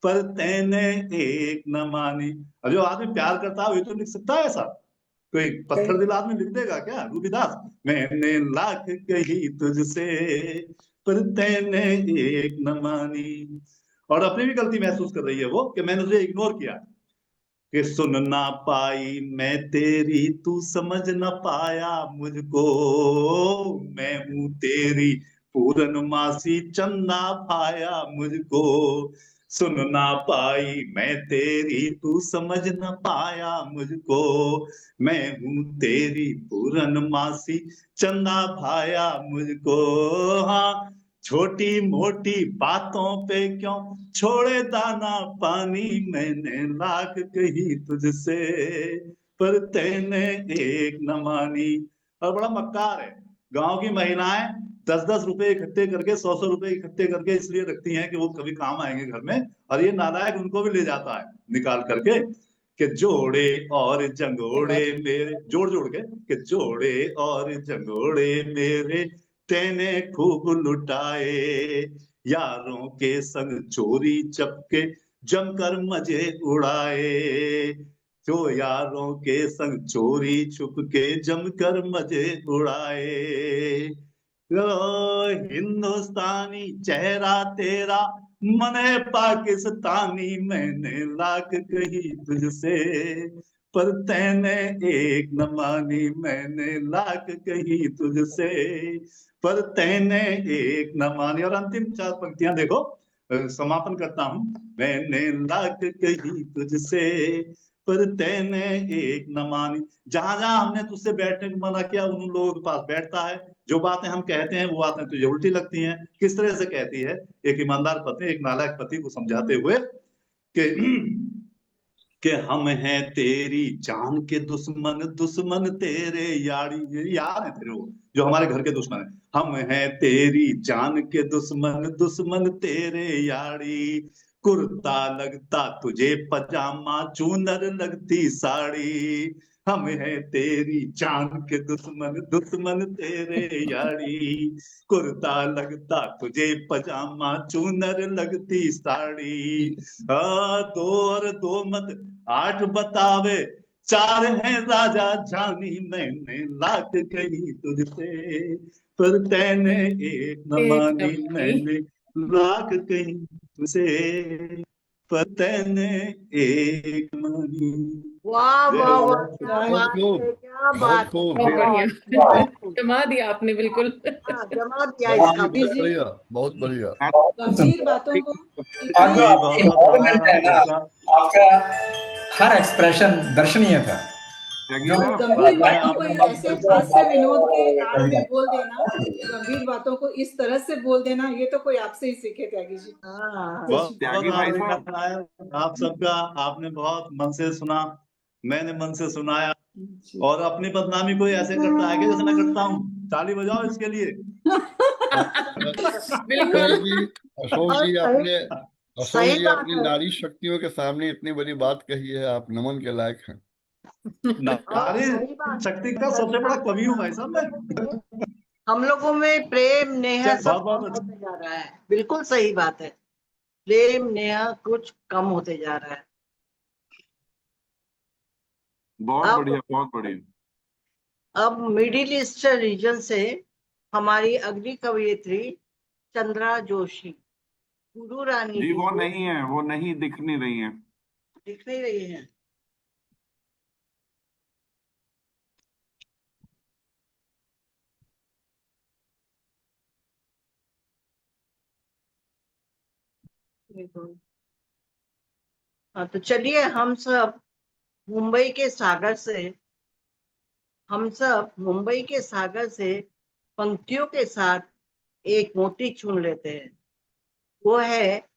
पर तैने एक न मानी। अब जो आदमी प्यार करता है वो तो लिख सकता है ऐसा? कोई पत्थर दिल आदमी लिख देगा क्या? रूबीदास, मैंने लाख कही तुझसे पर तैने एक न मानी। और अपनी भी गलती महसूस कर रही है वो कि मैंने तुझे इग्नोर किया, कि सुन ना पाई मैं तेरी तू समझ न पाया मुझको, मैं हूं तेरी पूरनमासी चंदा भाया मुझको। सुन ना पाई मैं तेरी तू समझ न पाया मुझको, मैं हूं तेरी पूरनमासी चंदा भाया मुझको। हाँ, छोटी मोटी बातों पे क्यों छोड़े दाना पानी, मैंने लाख कही तुझसे पर तैने एक न मानी। और बड़ा मक्कार है, गांव की महिलाएं 10-10 रुपए इकट्ठे करके 100-100 रुपए इकट्ठे करके इसलिए रखती हैं कि वो कभी काम आएंगे घर में, और ये नालायक उनको भी ले जाता है निकाल करके कि जोड़े और जंगोड़े मेरे, जोड़ जोड़ के कि जोड़े और जंगोड़े मेरे तेने खूब लुटाए, यारों के संग चोरी चपके जमकर मजे उड़ाए। जो यारों के संग चोरी छुप के जमकर मजे उड़ाए। ओ हिंदुस्तानी चेहरा तेरा मन है पाकिस्तानी, मैंने लाख कही तुझसे पर तैने एक न मानी। मैंने लाख कही तुझसे पर तैने एक न मानी। और अंतिम 4 पंक्तियां देखो, समापन करता हूं। मैंने लाख कही तुझसे पर तैने एक न मानी। जहां जहां हमने तुझसे बैठने को मना किया उन लोगों के पास बैठता है। जो बातें हम कहते हैं वो बातें तुझे उल्टी लगती हैं। किस तरह से कहती है? एक ईमानदार पत्नी एक नालायक पति को समझाते हुए कि हम हैं तेरी जान के दुश्मन, दुश्मन तेरे यारी। ये यार है तेरे वो जो हमारे घर के दुश्मन है। हम हैं तेरी जान के दुश्मन, दुश्मन तेरे यारी। कुर्ता लगता तुझे पजामा, चूनर लगती साड़ी। हम हैं तेरी जान के दुश्मन, दुश्मन तेरे यारी। कुर्ता लगता तुझे पजामा, चूनर लगती साड़ी। 2 और 2 मत 8 बतावे, 4 है राजा जानी, मैंने लाख कही तुझसे पर तैने एक न मानी। मैंने लाख कही तुझसे पर तैने एक मानी। वाह वाह वाह, क्या बहुत बात खूब, है, क्या बहुत बात है, खूब, बहुत बढ़िया, बहुत खूब। जमा दिया आपने बिल्कुल। हाँ, जमा दिया बहुत इसका कबीर जी, बढ़िया, बहुत बढ़िया। गंभीर बातों को आज जो इतनी आपके इन्वॉल्वमेंट है ना, आपका हर एक्सप्रेशन दर्शनीय था। जो गंभीर बातों को ऐसे हास्य विनोद के आड़ में बोल देना, गंभीर बातों को इस तरह से बोल देना, ये तो कोई आपसे ही सीखे त्यागी जी। हाँ, बहुत त्यागी भाई बहुत साहब, आभार आप सबका। आपने बहुत मन से सुना, मैंने मन से सुनाया। और अपनी बदनामी कोई ऐसे करता है कि जैसे मैं करता हूँ। ताली बजाओ इसके लिए। बिल्कुल। अशोक जी, और आपने अशोक सही जी, बात अपनी है। नारी शक्तियों के सामने इतनी बड़ी बात कही है, आप नमन के लायक हैं। नारी सही बात शक्ति का सबसे बड़ा कवि हूँ भाई साहब मैं। हम लोगों में प्रेम नेह चल, सब बहुत कम बहुत होते जा रहा है। बिल्कुल सही बात है, प्रेम नेह कुछ कम होते जा रहा है। बहुत बढ़िया, बहुत बढ़िया। अब मिडिल ईस्ट रीजन से हमारी अगली कवयित्री चंद्रा जोशी, गुरु रानी जी जी वो को नहीं है, वो नहीं दिख नहीं रही है। दिख नहीं रही है। हाँ तो चलिए, हम सब मुंबई के सागर से पंक्तियों के साथ एक मोती चुन लेते हैं। वो है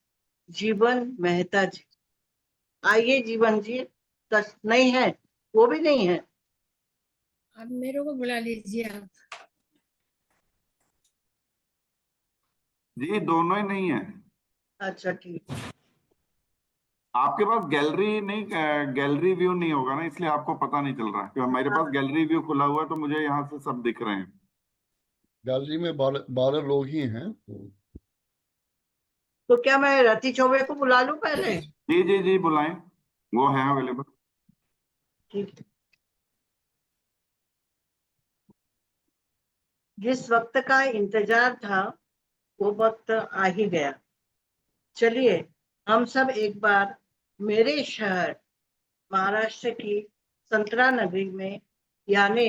जीवन मेहता जी। आइए जीवन जी। नहीं है, वो भी नहीं है। अब मेरे को बुला लीजिए आप। जी दोनों ही नहीं है। अच्छा ठीक। आपके पास गैलरी नहीं, गैलरी व्यू नहीं होगा ना, इसलिए आपको पता नहीं चल रहा है। क्योंकि मेरे पास गैलरी व्यू खुला हुआ है तो मुझे यहाँ से सब दिख रहे हैं। गैलरी में 12 लोग ही हैं तो क्या मैं रति चौबे को बुला लूं पहले? जी जी जी बुलाएं, वो है अवेलेबल। ठीक। जिस वक्त का इंतजार था वो वक्त आ ही गया। चलिए हम सब एक बार मेरे शहर महाराष्ट्र की संतरा नगरी में यानी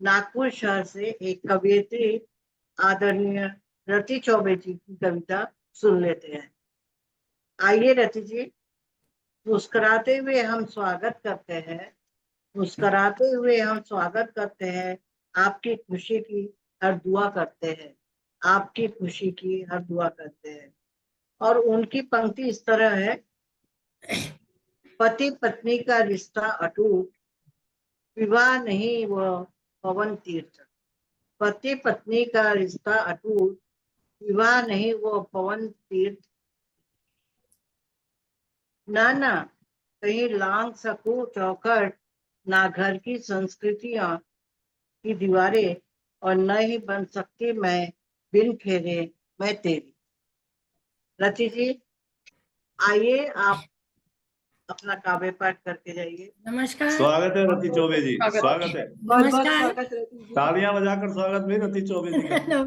नागपुर शहर से एक कवयित्री आदरणीय रति चौबे जी की कविता सुन लेते हैं। आइए रति जी। मुस्कुराते हुए हम स्वागत करते हैं, मुस्कुराते हुए हम स्वागत करते हैं, आपकी खुशी की हर दुआ करते हैं, आपकी खुशी की हर दुआ करते हैं। और उनकी पंक्ति इस तरह है। पति पत्नी का रिश्ता अटूट, विवाह नहीं वो पवन तीर्थ। पति पत्नी का रिश्ता अटूट, विवाह नहीं वो पवन तीर्थ। ना कहीं लांग सकूं चौखट, ना घर की संस्कृतियां की दीवारें, और न ही बन सकती मैं बिन फेरे मैं तेरी। रति जी आइए, आप अपना काव्य पाठ करके जाइए। नमस्कार। स्वागत है रति चौबे जी, स्वागत है। नमस्कार। तालियां बजाकर स्वागत में रति चौबे जी का।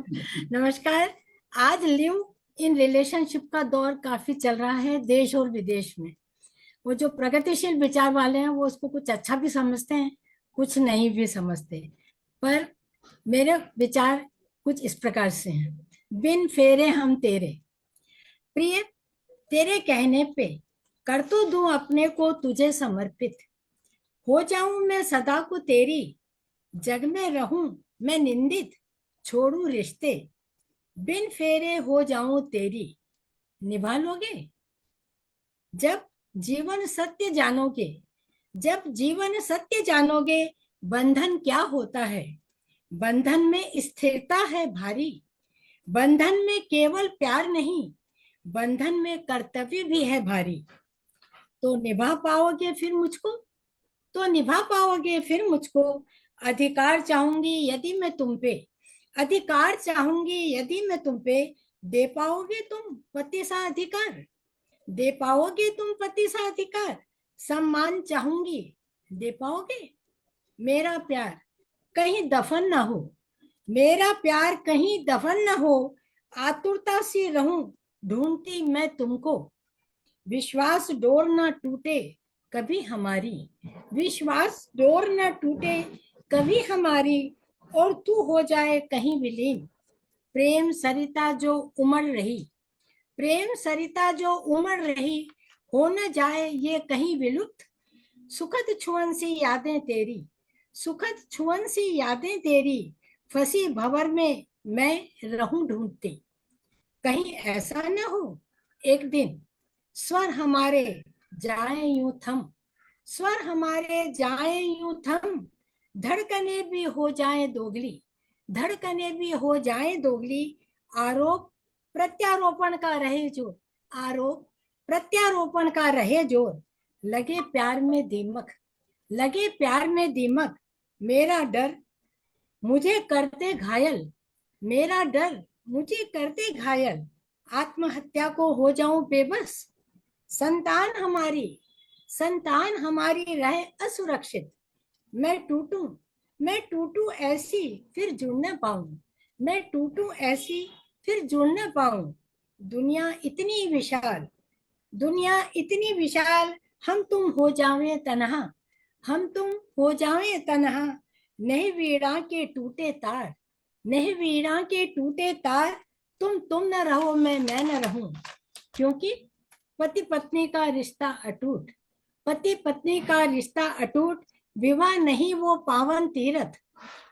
नमस्कार। आज लिव इन रिलेशनशिप का दौर काफी चल रहा है देश और विदेश में। वो जो प्रगतिशील विचार वाले हैं वो उसको कुछ अच्छा भी समझते हैं, कुछ नहीं भी समझते। पर मेरे विचार कुछ इस प्रकार से हैं। बिन फेरे हम तेरे, प्रिय तेरे कहने पे कर तो दूं अपने को तुझे समर्पित। हो जाऊं मैं सदा को तेरी, जग में रहूं मैं निंदित। छोड़ू रिश्ते, बिन फेरे हो जाऊं तेरी, निभा लोगे? जब जीवन सत्य जानोगे, जब जीवन सत्य जानोगे, बंधन क्या होता है। बंधन में स्थिरता है भारी, बंधन में केवल प्यार नहीं, बंधन में कर्तव्य भी है भारी। तो निभा पाओगे फिर मुझको, तो निभा पाओगे फिर मुझको। अधिकार चाहूंगी यदि मैं तुम पे, अधिकार चाहूंगी यदि मैं तुम पे। दे पाओगे तुम पति सा अधिकार, दे पाओगे तुम पति सा अधिकार। सम्मान चाहूंगी, दे पाओगे? मेरा प्यार कहीं दफन ना हो, मेरा प्यार कहीं दफन न हो। आतुरता से रहूं ढूंढती मैं तुमको। विश्वास डोर ना टूटे कभी हमारी, विश्वास डोर ना टूटे कभी हमारी। और तू हो जाए कहीं विलीन, प्रेम सरिता जो उमड़ रही, प्रेम सरिता जो उमड़ रही। हो न जाए ये कहीं विलुप्त। सुखद छुअन सी यादें तेरी, सुखद छुअन सी यादें तेरी। फंसी भंवर में मैं रहूं ढूंढती। कहीं ऐसा न हो एक दिन स्वर हमारे जाए यूं थम, स्वर हमारे जाए यूं थम। धड़कने भी हो जाए दोगली, धड़कने भी हो जाए दोगली। आरोप प्रत्यारोपण का रहे जो, आरोप प्रत्यारोपण का रहे जोर, लगे प्यार में दीमक, लगे प्यार में दीमक, मेरा डर मुझे करते घायल, मेरा डर मुझे करते घायल, आत्महत्या को हो जाऊं बेबस, संतान हमारी रहे असुरक्षित, मैं टूटूं ऐसी फिर जुड़ न पाऊं, मैं टूटूं ऐसी फिर जुड़ न पाऊं, दुनिया इतनी विशाल, हम तुम हो जावें तन्हा, हम तुम हो जावें तन्हा, नहीं वीणा के टूटे तार, नहीं वीणा के टूटे तार, तुम न रहो मैं न रहूं, क्योंकि पति पत्नी का रिश्ता अटूट, पति पत्नी का रिश्ता अटूट, विवाह नहीं वो पावन तीरथ,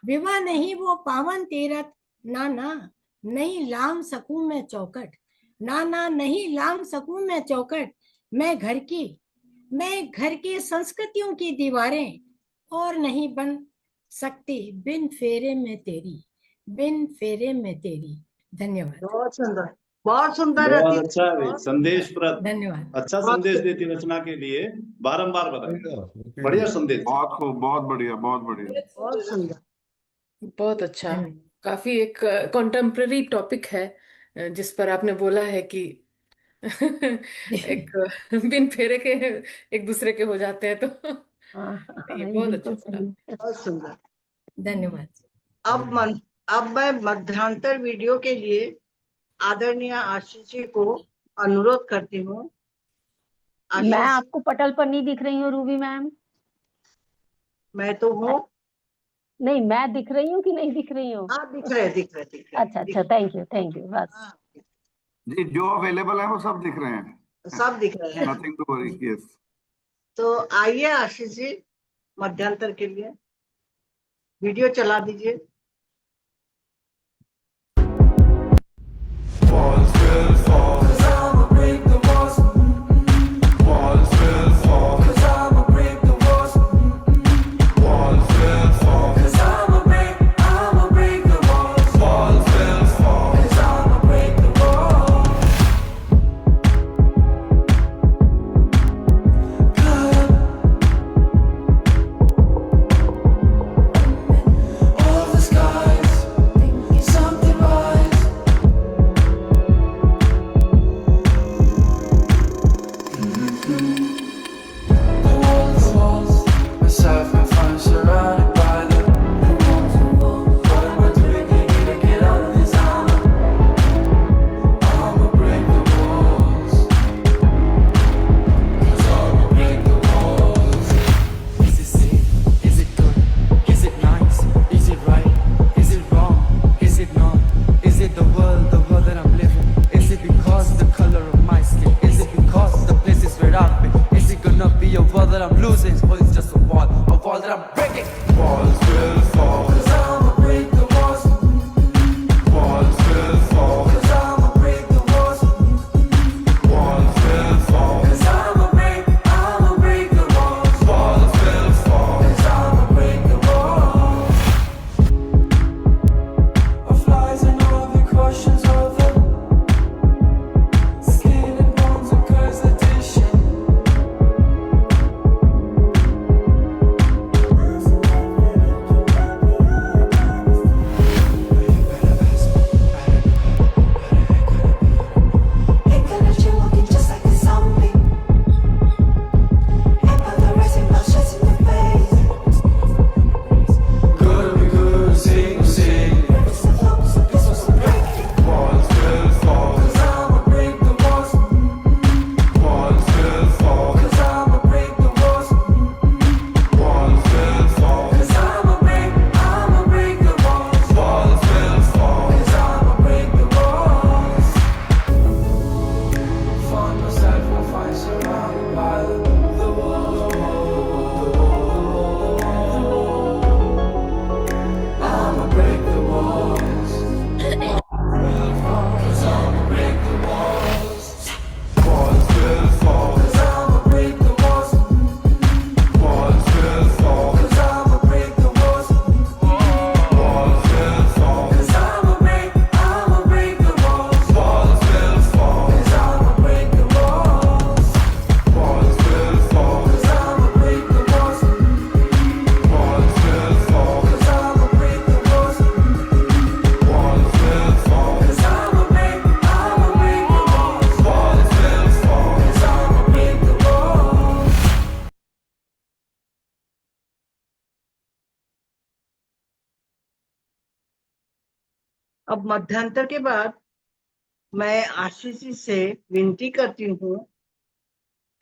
विवाह नहीं वो पावन तीरथ, ना नहीं लाम सकूं मैं चौखट, ना नहीं लाम सकूं मैं चौखट, मैं घर की संस्कृतियों की दीवारें और नहीं बन सकती बिन फेरे में तेरी, बिन फेरे में तेरी। धन्यवाद। बहुत सुंदर, बहुत सुंदर बहुत रचना। अच्छा है, संदेशप्रद, धन्यवाद। अच्छा संदेश देती रचना के लिए बारंबार बताएं। बढ़िया संदेश। बहुत खूब, बहुत बढ़िया, बहुत बढ़िया। बहुत सुंदर। बहुत अच्छा। काफी एक कॉन्टेम्प्ररी टॉपिक है जिस पर आपने बोला है कि एक बिन फेरे के एक दूसरे के हो जाते हैं, तो ये बहुत अच्छा बोला। बहुत सुंदर। धन्यवाद। अब मैं मध्यांतर वीडियो के लिए आदरणीय आशीष जी को अनुरोध करती हूँ। मैं आपको पटल पर नहीं दिख रही हूँ रूबी मैम। मैं तो हूँ। नहीं, मैं दिख रही हूँ कि नहीं दिख रही हूँ? हाँ, दिख रहे। अच्छा, थैंक यू बस। जी, जो अवेलेबल है वो सब दिख रहे हैं, सब दिख रहे हैं। Nothing to worry. यस, तो आइए आशीष जी, मध्यांतर के लिए वीडियो चला दीजिए। All the अब मध्यांतर के बाद मैं आशीष जी से विनती करती हूँ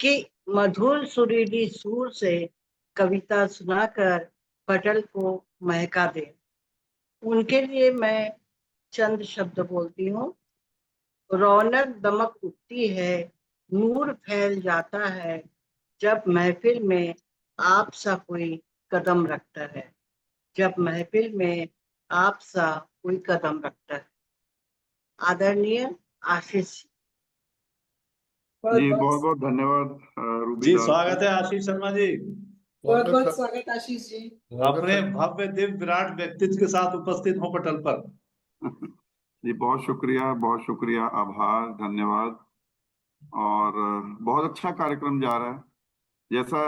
कि मधुर सुरीली सुर से कविता सुनाकर पटल को महका दे। उनके लिए मैं चंद शब्द बोलती हूँ। रौनक दमक उठती है, नूर फैल जाता है, जब महफिल में आप सा कोई कदम रखता है, जब महफिल में आप सा कोई कदम रखता है। आदरणीय आशीष जी बहुत बहुत धन्यवाद रूबी जी दास स्वागत है आशीष शर्मा जी। बहुत बहुत स्वागत आशीष जी। अपने भव्य दिव्य विराट व्यक्तित्व के साथ उपस्थित हो पटल पर। जी बहुत शुक्रिया, आभार, धन्यवाद। और बहुत अच्छा कार्यक्रम जा रहा है। जैसा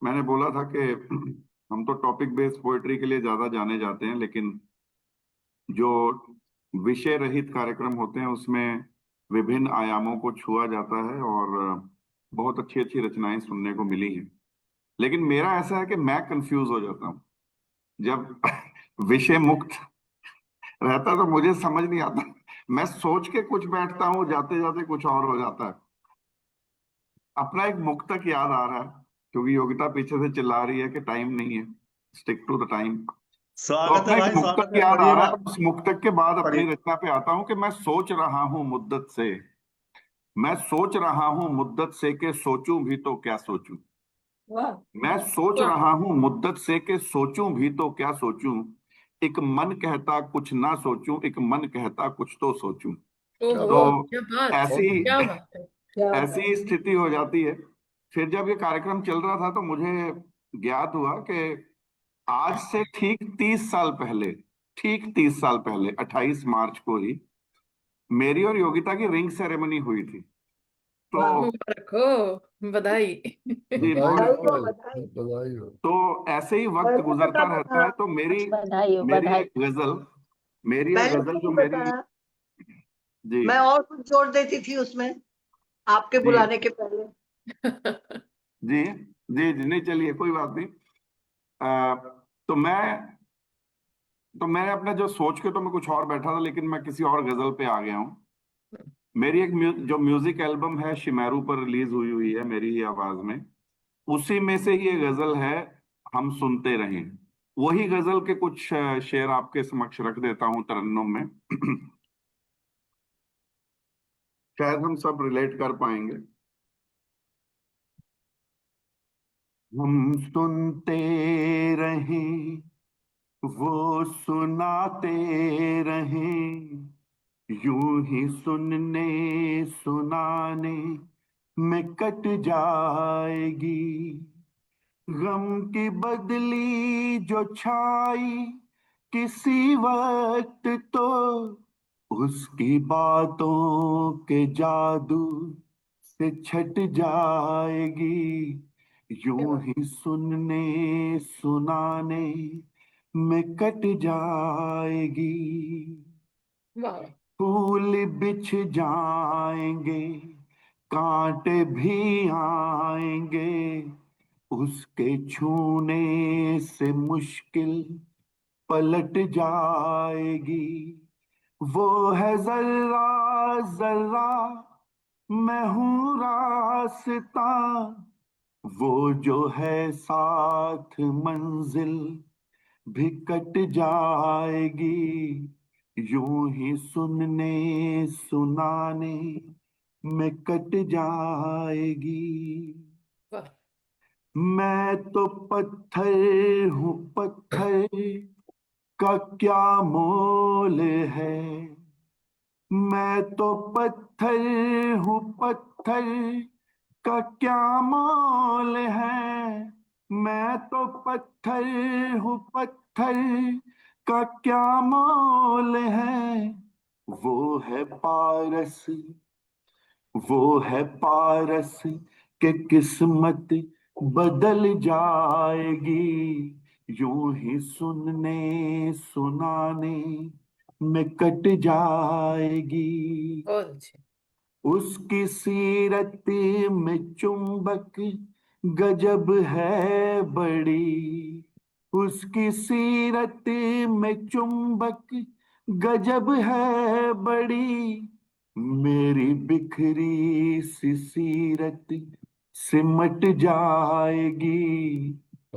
मैंने बोला था कि हम तो टॉपिक बेस्ड पोएट्री के लिए ज्यादा जाने जाते हैं, लेकिन जो विषय रहित कार्यक्रम होते हैं उसमें विभिन्न आयामों को छुआ जाता है और बहुत अच्छी अच्छी रचनाएं सुनने को मिली हैं। लेकिन मेरा ऐसा है कि मैं कंफ्यूज हो जाता हूँ जब विषय मुक्त रहता, तो मुझे समझ नहीं आता। मैं सोच के कुछ बैठता हूँ, जाते जाते कुछ और हो जाता है। अपना एक मुक्तक याद आ रहा है, क्योंकि योगिता पीछे से चिल्ला रही है कि टाइम नहीं है, स्टिक टू द टाइम। तो स्वागत अपना है एक भाई, स्वागत मुक्तक है। याद आ रहा है। पढ़िएगा उस मुक्तक के बाद अपनी पढ़िए। रचना पे आता हूँ कि मैं सोच रहा हूँ मुद्दत से, मैं सोच रहा हूँ मुद्दत से कि सोचूं भी तो क्या सोचूं। मैं सोच वाह। रहा हूँ मुद्दत से कि सोचूं भी तो क्या सोचूं। एक मन कहता कुछ ना सोचूं, एक मन कहता कुछ तो सोचूं। ओहो, तो क्या बात, ऐसी क्या बात है। ऐसी स्थिति हो जाती है। फिर जब ये कार्यक्रम चल रहा था तो मुझे ज्ञात हुआ कि आज से ठीक 30 साल पहले, 28 मार्च को ही मेरी और योगिता की रिंग सेरेमनी हुई थी। तो मुबारक हो, बधाई। जी बधाई हो। तो ऐसे ही वक्त गुजरता रहता है। तो मेरी बधाई हो, मेरी बधाई। एक गजल, मेरी एक पहले गजल जो नहीं मेरी बताया, जी मैं और कुछ जोड़ देती थी उसमें आपके जी बुलाने के पहले। जी जी जी नहीं, चलिए कोई बात नहीं। तो मैंने अपने जो सोच के तो मैं कुछ और बैठा था, लेकिन मैं किसी और गजल पे आ गया हूँ। मेरी एक जो म्यूजिक एल्बम है शिमेरू पर रिलीज हुई है मेरी ही आवाज में, उसी में से ये गजल है, हम सुनते रहें। वही गजल के कुछ शेर आपके समक्ष रख देता हूँ तरन्नुम में। शायद हम सब रिलेट कर पाएंगे। हम सुनते रहें, वो सुनाते रहें, यूं ही सुनने सुनाने में कट जाएगी। गम की बदली जो छाई किसी वक्त, तो उसकी बातों के जादू से छट जाएगी। यूं ही सुनने सुनाने में कट जाएगी। वाह। फूल बिछ जाएंगे, कांटे भी आएंगे, उसके छूने से मुश्किल पलट जाएगी। वो है जर्रा जर्रा, मैं हूँ रास्ता, वो जो है साथ मंजिल भी कट जाएगी। यूं ही सुनने सुनाने में कट जाएगी। वाह। मैं तो पत्थर हूँ, पत्थर का क्या मोल है। मैं तो पत्थर हूँ, पत्थर का क्या मोल है। मैं तो पत्थर हूँ, पत्थर का क्या मोल है। वो है पारस, वो है पारस के किस्मत बदल जाएगी। यूं ही सुनने सुनाने में कट जाएगी। बहुत अच्छे। उसकी सीरत में चुंबक गजब है बड़ी, उसकी सीरत में चुंबक गजब है बड़ी मेरी बिखरी सी सीरत, सिमट जाएगी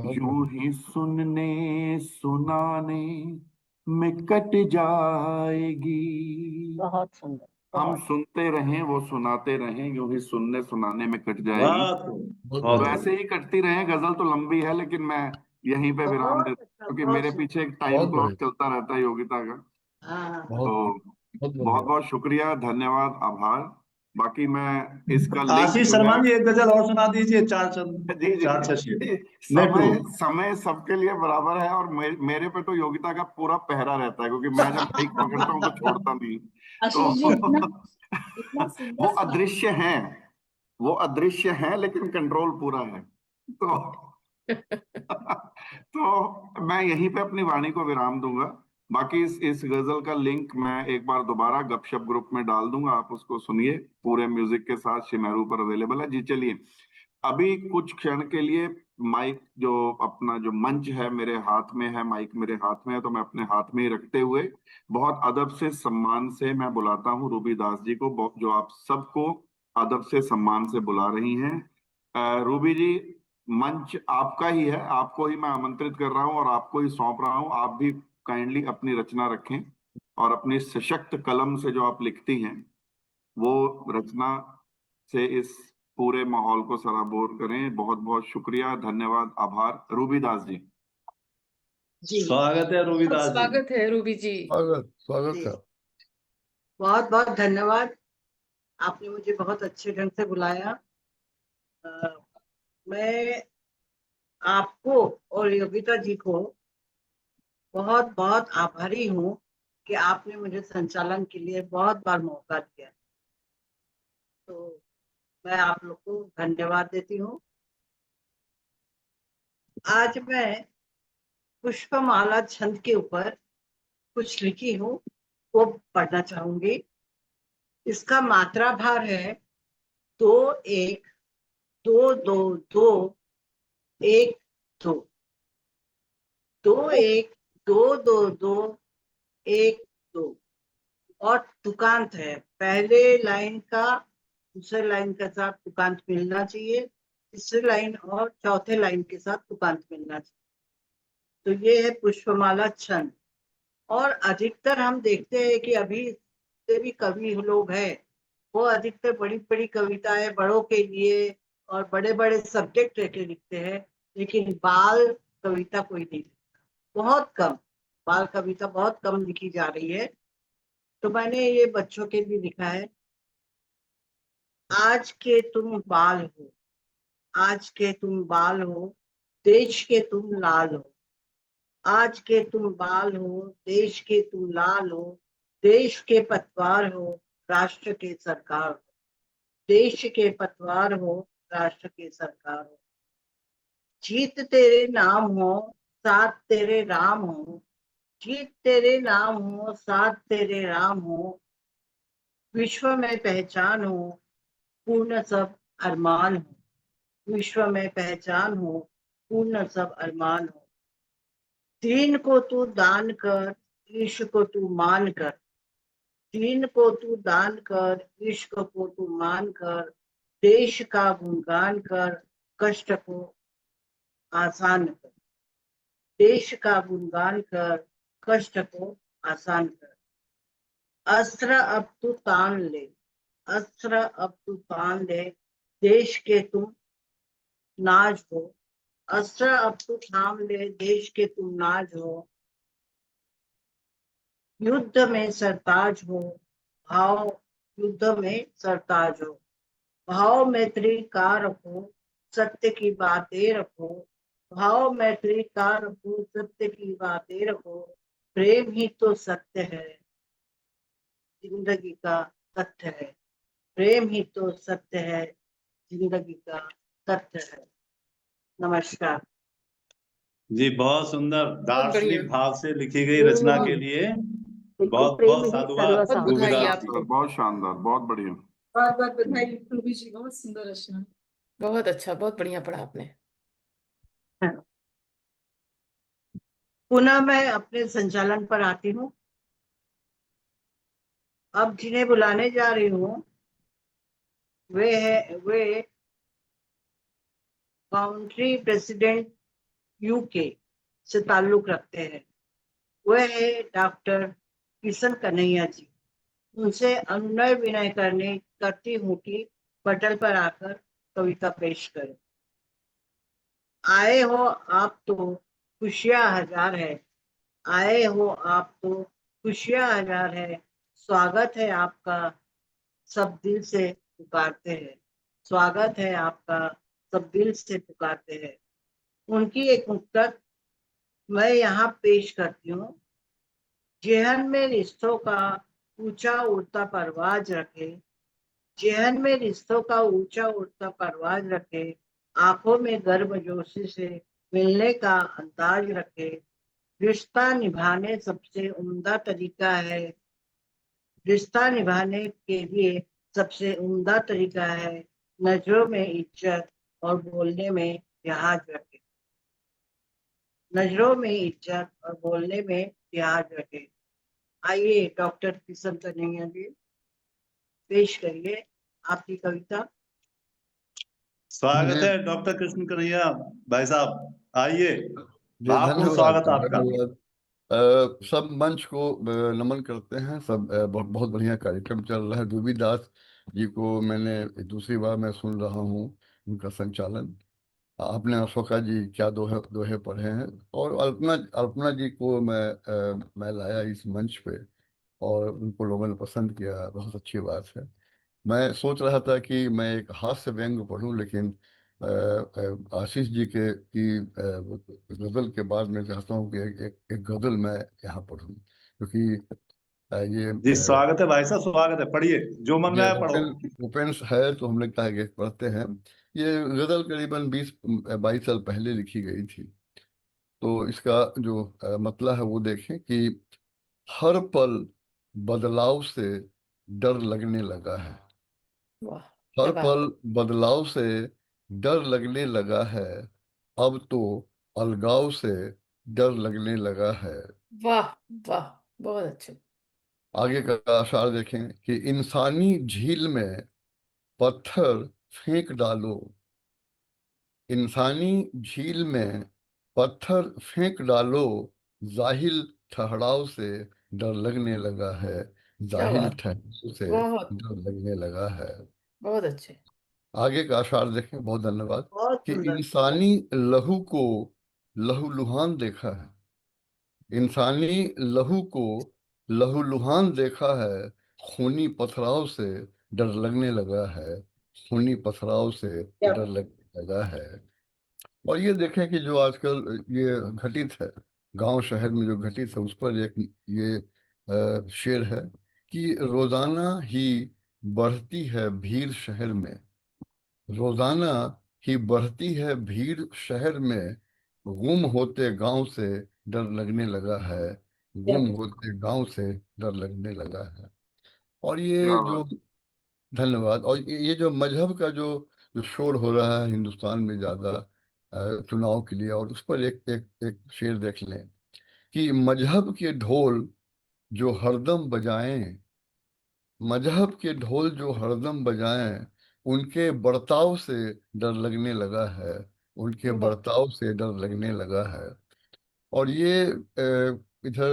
यूं ही सुनने सुनाने में कट जाएगी। बहुत सुंदर, हम बहुत सुनते रहें वो सुनाते रहें, यूं ही सुनने सुनाने में कट जाएगी। बहुत तो ऐसे ही कटती रहे। गजल तो लंबी है लेकिन मैं यहीं पे विराम बहुत दे, अच्छा, क्योंकि बहुत मेरे सुंदर। पीछे एक टाइम बहुत क्लॉक बढ़िया, चलता रहता है योगिता का। हाँ, बहुत तो बहुत बहुत बढ़िया। बहुत शुक्रिया, धन्यवाद, आभार। बाकी मैं इसका लिंक आशीष जो शर्मा है जी एक गजल और सुना दीजिए, जी जी चार छह शेर। जी, नहीं टू। समय सबके लिए बराबर है, और मेरे पे तो योगिता का पूरा पहरा रहता है, क्योंकि मैं जब माइक पकड़ता हूँ तो छोड़ता नहीं। आशीष जी इतना तो सुंदर वो सुना। अदृश्य है, वो अदृश्य है लेकिन कंट्रोल पूरा है। तो तो मैं यहीं पे अपनी वाणी को विराम दूंगा। बाकी इस गजल का लिंक मैं एक बार दोबारा गपशप ग्रुप में डाल दूंगा, आप उसको सुनिए, पूरे म्यूजिक के साथ शिमेरू पर अवेलेबल है जी। चलिए, अभी कुछ क्षण के लिए माइक जो अपना जो मंच है मेरे हाथ में है, माइक मेरे हाथ में है, तो मैं अपने हाथ में ही रखते हुए बहुत अदब से सम्मान से मैं बुलाता हूँ रूबी दास जी को, जो आप सबको अदब से सम्मान से बुला रही हैं। रूबी जी, मंच आपका ही है, आपको ही मैं आमंत्रित कर रहा हूँ और आपको ही सौंप रहा हूँ। आप भी काइंडली अपनी रचना रखें और अपनी सशक्त कलम से जो आप लिखती हैं वो रचना से इस पूरे माहौल को सराबोर करें। बहुत बहुत शुक्रिया, धन्यवाद, आभार। रूबी दास जी। जी स्वागत है रूबी दास जी। स्वागत है रूबी जी। स्वागत स्वागत जी, है। बहुत बहुत धन्यवाद। आपने मुझे बहुत अच्छे ढंग से बुलाया। मैं आपको और योगिता जी को बहुत बहुत आभारी हूँ कि आपने मुझे संचालन के लिए बहुत बार मौका दिया। तो मैं आप लोग को धन्यवाद देती हूँ। आज मैं पुष्पमाला छंद के ऊपर कुछ लिखी हूँ, वो पढ़ना चाहूंगी। इसका मात्रा भार है 2 1 2 2 2 1 2 2 1 2 2 2 1 2, और तुकांत है। पहले लाइन का दूसरे लाइन के साथ तुकांत मिलना चाहिए, तीसरे लाइन और चौथे लाइन के साथ तुकांत मिलना चाहिए। तो ये है पुष्पमाला छंद। और अधिकतर हम देखते हैं कि अभी से भी कवि लोग हैं, वो अधिकतर बड़ी बड़ी कविताएं बड़ों के लिए और बड़े बड़े सब्जेक्ट लेके लिखते हैं, लेकिन बाल कविता कोई नहीं लिखता, बहुत कम। बाल कविता बहुत कम लिखी जा रही है। तो मैंने ये बच्चों के लिए लिखा है। आज के तुम बाल हो, आज के तुम बाल हो, देश के तुम लाल हो। आज के तुम बाल हो, देश के तुम लाल हो। देश के पतवार हो, राष्ट्र के सरकार हो। देश के पतवार हो, राष्ट्र के सरकार हो। जीत तेरे नाम हो, साथ तेरे राम हो। जीत तेरे नाम हो, साथ तेरे राम हो। विश्व में पहचान हो, पूर्ण सब अरमान हो। विश्व में पहचान हो, पूर्ण सब अरमान हो। दीन को तू दान कर, ईश को तू मान कर। दीन को तू दान कर, इश्क को तू मान कर। देश का गुणगान कर, कष्ट को आसान कर। देश का गुणगान कर, कष्ट को आसान कर। अस्त्र अब तू तान ले, अस्त्र अब तू तान ले। देश के तुम नाज हो। अस्त्र अब तू थाम ले, देश के तुम नाज हो। युद्ध में सरताज हो, भाव युद्ध में सरताज हो। भाव मैत्री का रखो, सत्य की बातें रखो। भाव मैत्री का रखो, सत्य की बातें रखो। प्रेम ही तो सत्य है, जिंदगी का तथ्य है। प्रेम ही तो सत्य है, जिंदगी का तथ्य है। नमस्कार। जी बहुत सुंदर बहुत बढ़िया। दार्शनिक भाव से लिखी गई रचना के लिए बिल्कुल बहुत प्रेम बहुत ही साधुवाद सर्वसम्मति। बहुत बधाई रूबीदास जी। आपको। बहुत शानदार, बहुत बढ़िया। बहुत बहुत बधाई रूबी जी, बहुत सुंदर रचना। बहुत अच्छा, बहुत बढ़िया पढ़ा आपने। पुनः मैं अपने संचालन पर आती हूँ। अब जिन्हें बुलाने जा रही हूँ वे काउंट्री प्रेसिडेंट यूके से ताल्लुक रखते हैं। वह है डॉक्टर किशन कन्हैया जी। उनसे अनुनय विनय करती हूँ कि पटल पर आकर कविता पेश करें। आए हो आप तो खुशियां हजार है, आए हो आप तो खुशियां हजार है, स्वागत है आपका सब दिल से पुकारते हैं, स्वागत है आपका सब दिल से पुकारते हैं। उनकी एक मुक्तक मैं यहाँ पेश करती हूँ। जेहन में रिश्तों का ऊंचा उड़ता परवाज रखे, जेहन में रिश्तों का ऊंचा उड़ता परवाज रखे, आंखों में गर्मजोशी से मिलने का अंदाज रखे। रिश्ता निभाने सबसे उम्दा तरीका है, रिश्ता निभाने के लिए सबसे उम्दा तरीका है नजरों में इज्जत और बोलने में लिहाज रखे, नजरों में इज्जत और बोलने में लिहाज रखे। आइए डॉक्टर किशन कन्हैया जी पेश करिए आपकी कविता। स्वागत है डॉक्टर कृष्ण कन्हैया भाई साहब, आइए। जी भावपूर्ण स्वागत आपका। धन्यवाद। सब मंच को नमन करते हैं। सब बहुत बढ़िया कार्यक्रम चल रहा है। दुबी दास जी को मैंने दूसरी बार मैं सुन रहा हूँ उनका संचालन। आपने अशोका जी क्या दोहे पढ़े हैं, और अल्पना जी को मैं लाया इस मंच पे और उनको लोगों ने पसंद किया, बहुत अच्छी बात है। मैं सोच रहा था कि मैं एक हास्य व्यंग पढ़ूं, लेकिन आशीष जी की गजल के बाद मैं चाहता हूं कि एक गजल मैं यहाँ पढ़ूं, क्योंकि ये जी स्वागत है भाई साहब, स्वागत है। पढ़िए, जो मन में आया पढ़ो। ओपेंस है तो हम लोग कहा कि पढ़ते हैं। ये गजल करीबन 20-22 साल पहले लिखी गई थी। तो इसका जो मतलब है वो देखें कि हर पल बदलाव से डर लगने लगा है, हर पल बदलाव से डर लगने लगा है, अब तो अलगाव से डर लगने लगा है। वाह वाह, बहुत अच्छे। आगे का अशार देखें कि इंसानी झील में पत्थर फेंक डालो, इंसानी झील में पत्थर फेंक डालो, जाहिल ठहराव से डर लगने लगा है, क्या जाहिल बात, ठहराव से बहुत डर लगने लगा है। बहुत अच्छे। आगे का अशार देखें, बहुत धन्यवाद। बहुत कि सुंदर। इंसानी लहू को लहूलुहान देखा है, इंसानी लहू को लहूलुहान देखा है, खूनी पथराव से डर लगने लगा है, खूनी पथराव से डर लगने लगा है। और ये देखें कि जो आजकल ये घटित है गांव शहर में, जो घटित है उस पर एक ये शेर है कि रोजाना ही बढ़ती है भीड़ शहर में, रोजाना ही बढ़ती है भीड़ शहर में, गुम होते गांव से डर लगने लगा है, गुम होते गांव से डर लगने लगा है। और ये जो धन्यवाद। और ये जो मजहब का जो जो शोर हो रहा है हिंदुस्तान में ज्यादा चुनाव के लिए, और उस पर एक शेर देख लें कि मजहब के ढोल जो हरदम बजाएं, मजहब के ढोल जो हरदम बजाएं, उनके बर्ताव से डर लगने लगा है, उनके बर्ताव से डर लगने लगा है। और ये इधर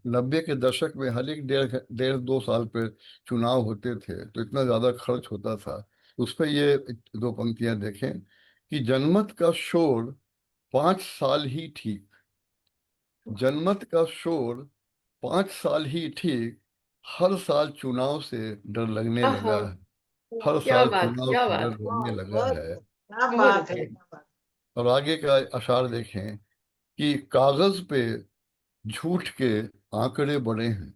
90 के दशक में हर एक 1.5-2 साल पे चुनाव होते थे, तो इतना ज्यादा खर्च होता था। उस पर ये 2 पंक्तियां देखें कि जनमत का शोर 5 साल ही ठीक, जनमत का शोर 5 साल ही ठीक, हर साल चुनाव से डर लगने लगा है, हर क्या साल बात, चुनाव क्या से डर बात, लगने लगा है। क्या बहुत बात है, अच्छे। क्या बात। और आगे का अशार देखें कि कागज पे झूठ के आंकड़े बड़े हैं,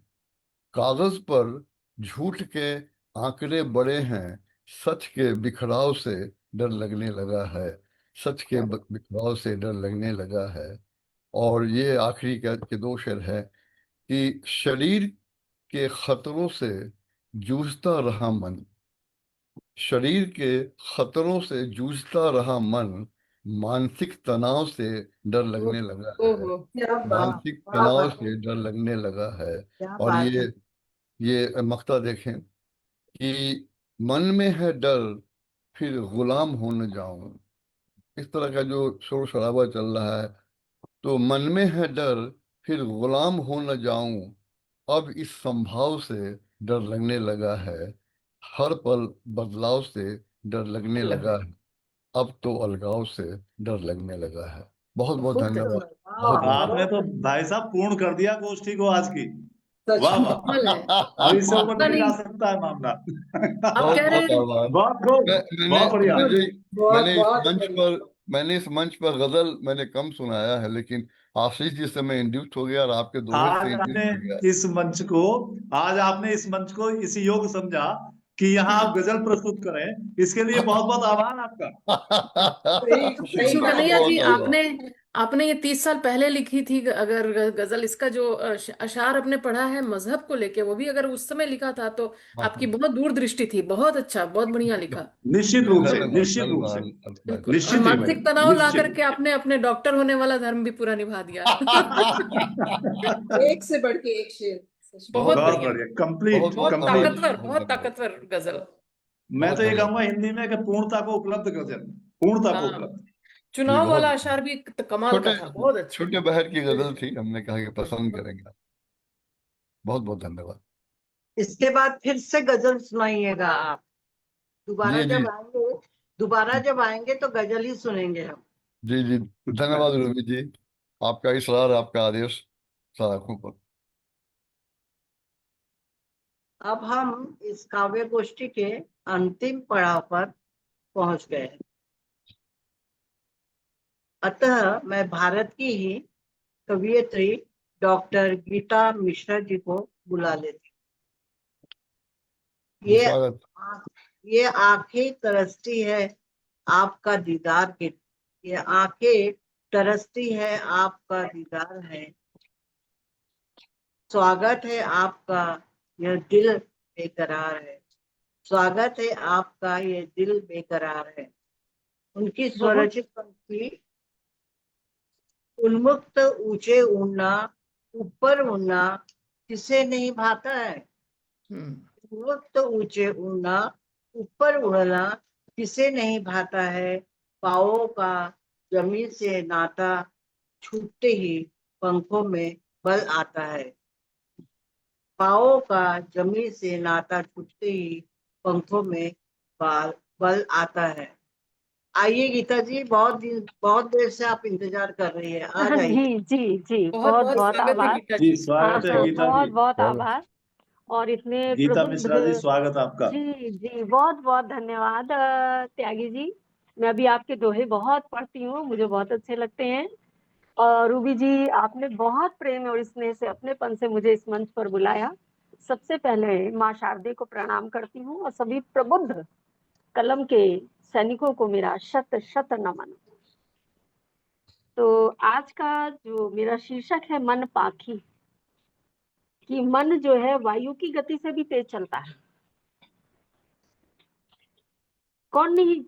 कागज पर झूठ के आंकड़े बड़े हैं, सच के बिखराव से डर लगने लगा है, सच के बिखराव से डर लगने लगा है। और ये आखिरी के 2 शेर है कि शरीर के खतरों से जूझता रहा मन, शरीर के खतरों से जूझता रहा मन, मानसिक तनाव से डर लगने लगा है, ओहो, क्या बात, मानसिक क्या तनाव बात, से डर लगने लगा है। क्या और बात ये है। ये मक्ता देखें कि मन में है डर फिर गुलाम हो न जाऊं। इस तरह का जो शोर शराबा चल रहा है, तो मन में है डर फिर गुलाम हो न जाऊं, अब इस संभाव से डर लगने लगा है, हर पल बदलाव से डर लगने लगा है, अब तो अलगाव से डर लगने लगा है। बहुत बहुत बहुत धन्यवाद। वाह, बहुत बहुत आपने तो भाई साहब पूर्ण कर दिया गोष्ठी को आज की। वाह वाह, कमाल है। अब इससे ऊपर पता नहीं जा नहीं सकता है मामला। आप कह रहे बहुत हैं आभार। बहुत खूब, बहुत बढ़िया। मुझे बहुत बहुत मैंने इस मंच पर गजल मैंने कम सुनाया है, लेकिन आशीष जी से मैं इंड्यूस हो गया और आपके दोहे आज से इंड्यूस आपने हो गया। इस मंच को इस योग समझा कि यहाँ आप गजल प्रस्तुत करें, इसके लिए बहुत बहुत आभार आपका। सही सही शिव कहा। कन्हैया जी, बहुत आभार। आपने ये 30 साल पहले लिखी थी अगर गजल, इसका जो अशार आपने पढ़ा है मजहब को लेके, वो भी अगर उस समय लिखा था तो आपकी बहुत दूरदृष्टि थी। बहुत अच्छा, बहुत बढ़िया लिखा। निश्चित रूप से, धन्यवाद निश्चित रूप से, धन्यवाद बिल्कुल। और निश्चित ही भाई, मानसिक तनाव ला निश्चित। करके आपने अपने डॉक्टर होने वाला धर्म भी पूरा निभा दिया। एक से बढ़ के एक शेर, सच में। बहुत बहुत बढ़िया, बढ़िया, कंप्लीट बहुत आभार। ताकतवर, बहुत धन्यवाद। ताकतवर गजल। मैं बहुत तो ये धन्यवाद कहूंगा हिंदी में कि पूर्णता को उपलब्ध गजल, पूर्णता को हाँ, उपलब्ध। जी। चुनाव बहुत वाला अशार भी कमाल छोटे का था, बहुत अच्छा। छोटे बहर की गजल थी, हमने कहा कि पसंद करेंगे। बहुत बहुत धन्यवाद। इसके बाद फिर से गजल सुनाइएगा आप। जी जी दोबारा जब आएंगे तो गजल ही सुनेंगे हम। जी जी, धन्यवाद रूबी जी, आपका इसरार, आपका आदेश सलाखों पर। अब हम इस काव्य गोष्ठी के अंतिम पड़ाव पर पहुंच गए हैं। अतः मैं भारत की ही कवयित्री डॉक्टर गीता मिश्रा जी को बुला लेती हूँ। स्वागत। ये आंखें तरसती है आपका दीदार के, ये आंखें तरसती है आपका दीदार है। स्वागत है आपका, यह दिल बेकरार है। स्वागत है आपका, ये दिल बेकरार है। उनकी स्वरचित पंक्ति, उन्मुक्त ऊंचे उड़ना, ऊपर उड़ना किसे नहीं भाता है। उन्मुक्त ऊंचे उड़ना, ऊपर उड़ना किसे नहीं भाता है। पाँवों का जमीन से नाता छूटते ही पंखों में बल आता है। पाँवों का जमीन से नाता छूटते ही पंखों में बल आता है। आइए गीता जी, बहुत देर से आप इंतजार कर रही है, आ जाइए। जी जी जी, बहुत बहुत बहुत बहुत स्वागत है आभार। गीता जी जी। स्वागत है गीता बहुत जी। बहुत आभार। और इतने गीता मिश्रा जी, प्रबुद्ध, स्वागत आपका। जी जी, बहुत बहुत धन्यवाद त्यागी जी। मैं भी आपके दोहे बहुत पढ़ती हूँ, मुझे बहुत अच्छे लगते हैं। और रूबी जी, आपने बहुत प्रेम और स्नेह से, अपनेपन से मुझे इस मंच पर बुलाया। सबसे पहले माँ शारदे को प्रणाम करती हूँ और सभी प्रबुद्ध कलम के सैनिकों को मेरा शत शत नमन। तो आज का जो मेरा शीर्षक है मन पाखी, कि मन जो है वायु की गति से भी तेज चलता है। कौन नहीं,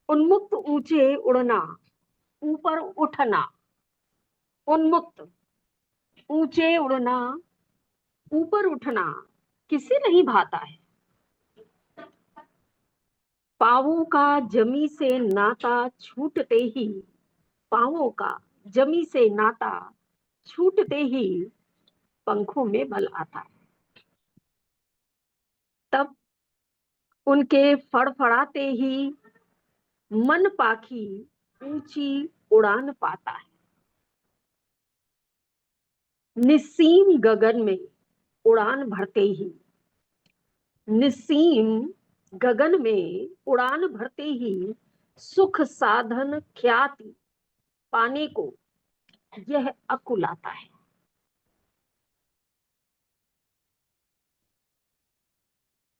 उन्मुक्त ऊंचे उड़ना, ऊपर उठना, उन्मुक्त ऊंचे उड़ना, ऊपर उठना किसे नहीं भाता है। पांवों का जमी से नाता छूटते ही, पांवों का जमी से नाता छूटते ही पंखों में बल आता है। तब उनके फड़फड़ाते ही मन पाखी ऊंची उड़ान पाता है। निस्सीम गगन में उड़ान भरते ही, निस्सीम गगन में उड़ान भरते ही सुख साधन ख्याति पाने को यह अकुल आता है।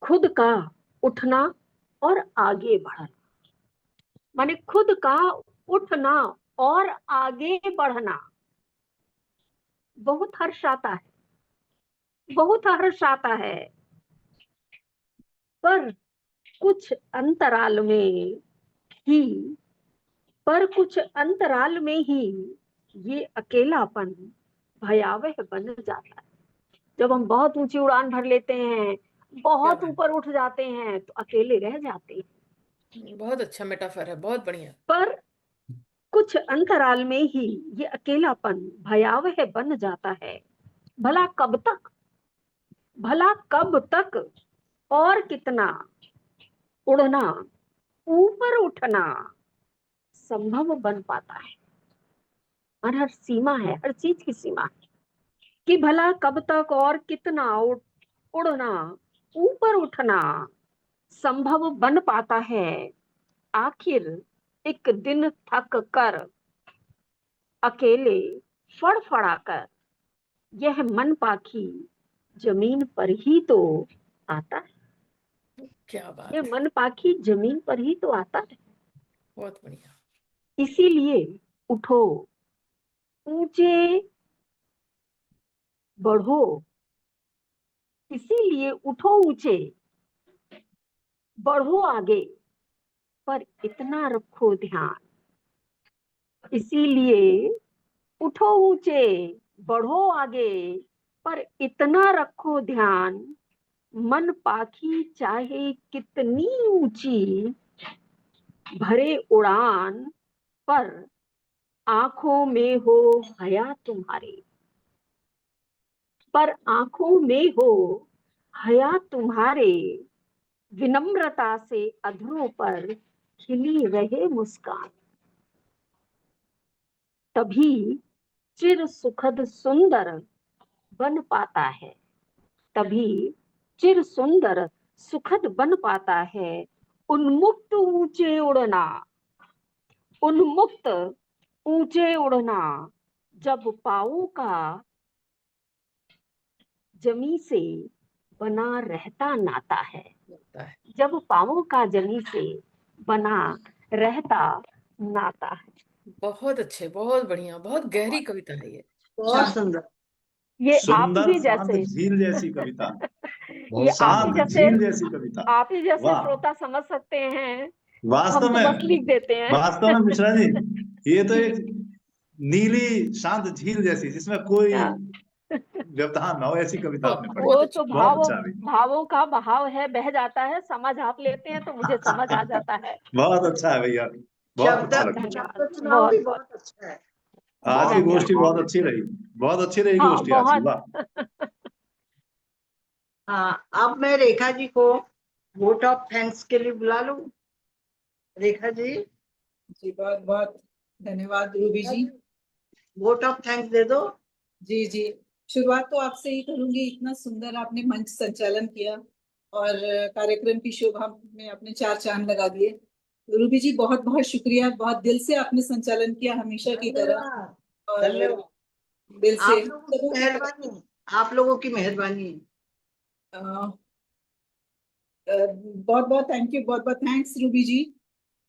खुद का उठना और आगे बढ़ना, माने खुद का उठना और आगे बढ़ना बहुत हर्ष आता है, बहुत हर्ष आता है। पर कुछ अंतराल में ही, पर कुछ अंतराल में ही ये अकेलापन भयावह बन जाता है। जब हम बहुत ऊंची उड़ान भर लेते हैं, बहुत क्या ऊपर उठ जाते हैं, तो अकेले रह जाते हैं। बहुत अच्छा मेटाफर है, बहुत बढ़िया। पर कुछ अंतराल में ही ये अकेलापन भयावह बन जाता है। भला कब तक, भला कब तक, और कितना उड़ना, ऊपर उठना संभव बन पाता है। और हर सीमा है, हर चीज की सीमा है कि भला कब तक और कितना उड़ना, ऊपर उठना संभव बन पाता है। आखिर एक दिन थक कर अकेले फड़फड़ाकर यह मन पाखी जमीन पर ही तो आता है। क्या बात यह है, मन पाखी जमीन पर ही तो आता है। बहुत बढ़िया। इसीलिए उठो, ऊंचे बढ़ो, इसीलिए उठो ऊंचे बढ़ो आगे, पर इतना रखो ध्यान। इसीलिए उठो ऊंचे बढ़ो आगे, पर इतना रखो ध्यान। मन पाखी चाहे कितनी ऊंची भरे उड़ान, पर आंखों में हो हया तुम्हारे, पर आंखों में हो हया तुम्हारे। विनम्रता से अधरों पर खिली रहे मुस्कान, तभी चिर सुखद सुंदर बन पाता है। तभी चिर सुंदर सुखद बन पाता है। उन्मुक्त ऊंचे उड़ना, उन्मुक्त ऊंचे उड़ना, जब पाँवों का जमी से बना रहता नाता है। जब पाँवों का जमी से बना रहता नाता है। बहुत अच्छे, बहुत बढ़िया, बहुत गहरी कविता है ये। बहुत सुंदर। ये आप सुंदर ही शांत जैसे झील जैसी कविता, ये आप ही शांत जैसे, झील जैसी कविता। आप ही जैसे वाह, श्रोता समझ सकते हैं। हम वास्तव तो में, बस लिख देते हैं। वास्तव में मिश्रा जी, ये तो एक नीली शांत झील जैसी, जिसमें कोई व्यवधान ना हो, ऐसी कविता आपने पढ़ी। वो तो बहुत अच्छा भी, भावों का बहाव है, बह जाता है। समझ आप लेते हैं तो मुझे समझ आ जाता है। बहुत अच्छा है भैया, बहुत अच्छा लगा। शब्द चुनाव भी बहुत अच्छा है। आज की गोष्ठी धन्यवाद। बहुत अच्छी रही, बहुत अच्छी रही हाँ, गोष्ठी आज की। बहुत। वाह, हाँ, अब मैं रेखा जी को वोट ऑफ थैंक्स के लिए बुला लूं। रेखा जी। जी बहुत बहुत धन्यवाद Ruby ji. Vote of thanks दे दो। जी जी, शुरुआत तो आपसे ही करूंगी। इतना सुंदर आपने मंच संचालन किया और कार्यक्रम की शोभा में आपने चार चांद लगा दिए। रूबी जी बहुत बहुत शुक्रिया, बहुत दिल से आपने संचालन किया हमेशा की तरह। और दिल से आप लोगों की मेहरबानी, आप लोगों की मेहरबानी। बहुत बहुत थैंक यू, बहुत बहुत थैंक्स रूबी जी।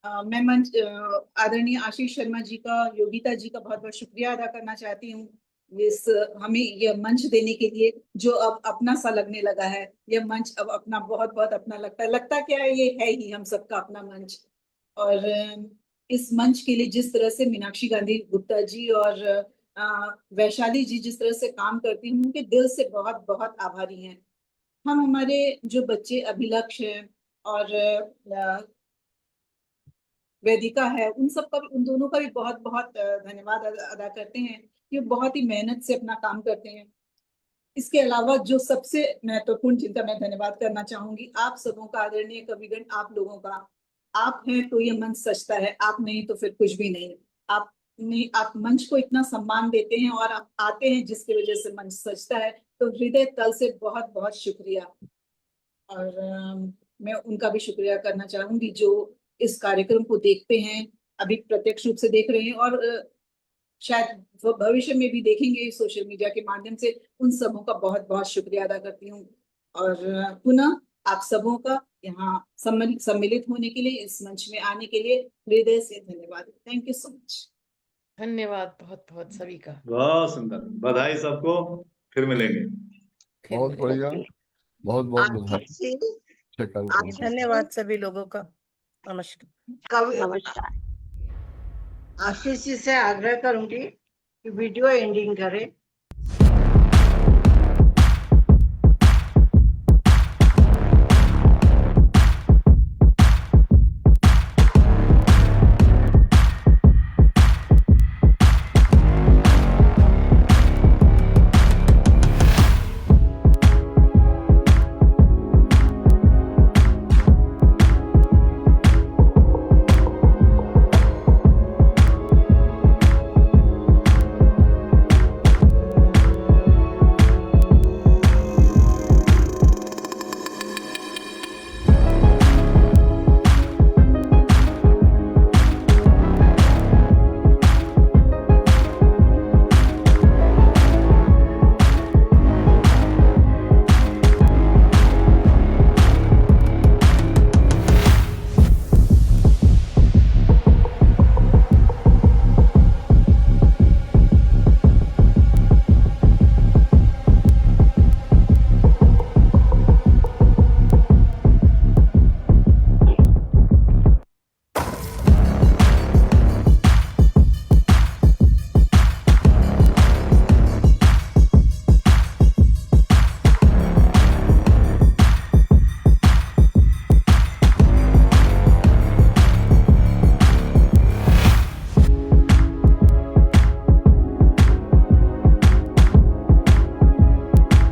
मैं मंच आदरणीय आशीष शर्मा जी का, योगिता जी का बहुत बहुत शुक्रिया अदा करना चाहती हूँ इस हमें यह मंच देने के लिए, जो अब अपना सा लगने लगा है। यह मंच अब अपना, बहुत बहुत अपना लगता क्या है, ये है ही हम सबका अपना मंच। और इस मंच के लिए जिस तरह से मीनाक्षी गांधी गुप्ता जी और वैशाली जी जिस तरह से काम करती हैं, उनके दिल से बहुत बहुत आभारी हैं। हम हमारे जो बच्चे अभिलक्ष्य हैं और वेदिका है, उन सब का भी, उन दोनों का भी बहुत बहुत धन्यवाद अदा करते हैं। ये बहुत ही मेहनत से अपना काम करते हैं। इसके अलावा जो सबसे महत्वपूर्ण, जिनका मैं धन्यवाद करना चाहूंगी, आप सबों का, आदरणीय कविगण, आप लोगों का। आप हैं तो ये मंच सजता है, आप नहीं तो फिर कुछ भी नहीं। आप मंच को इतना सम्मान देते हैं और आप आते हैं जिसकी वजह से मंच सजता है, तो हृदय तल से बहुत बहुत शुक्रिया। और मैं उनका भी शुक्रिया करना चाहूंगी जो इस कार्यक्रम को देखते हैं, अभी प्रत्यक्ष रूप से देख रहे हैं और शायद भविष्य में भी देखेंगे सोशल मीडिया के माध्यम से। उन सबों का बहुत बहुत शुक्रिया अदा करती हूँ। और पुनः आप सबों का यहाँ सम्मिलित होने के लिए, इस मंच में आने के लिए हृदय से धन्यवाद। Thank you so much. धन्यवाद बहुत बहुत सभी का। बहुत सुंदर, बधाई सबको, फिर मिलेंगे। बहुत बढ़िया, बहुत बहुत बधाई। धन्यवाद सभी लोगों का। नमस्कार। नमस्कार। आशीष जी से आग्रह करूंगी कि वीडियो एंडिंग करें।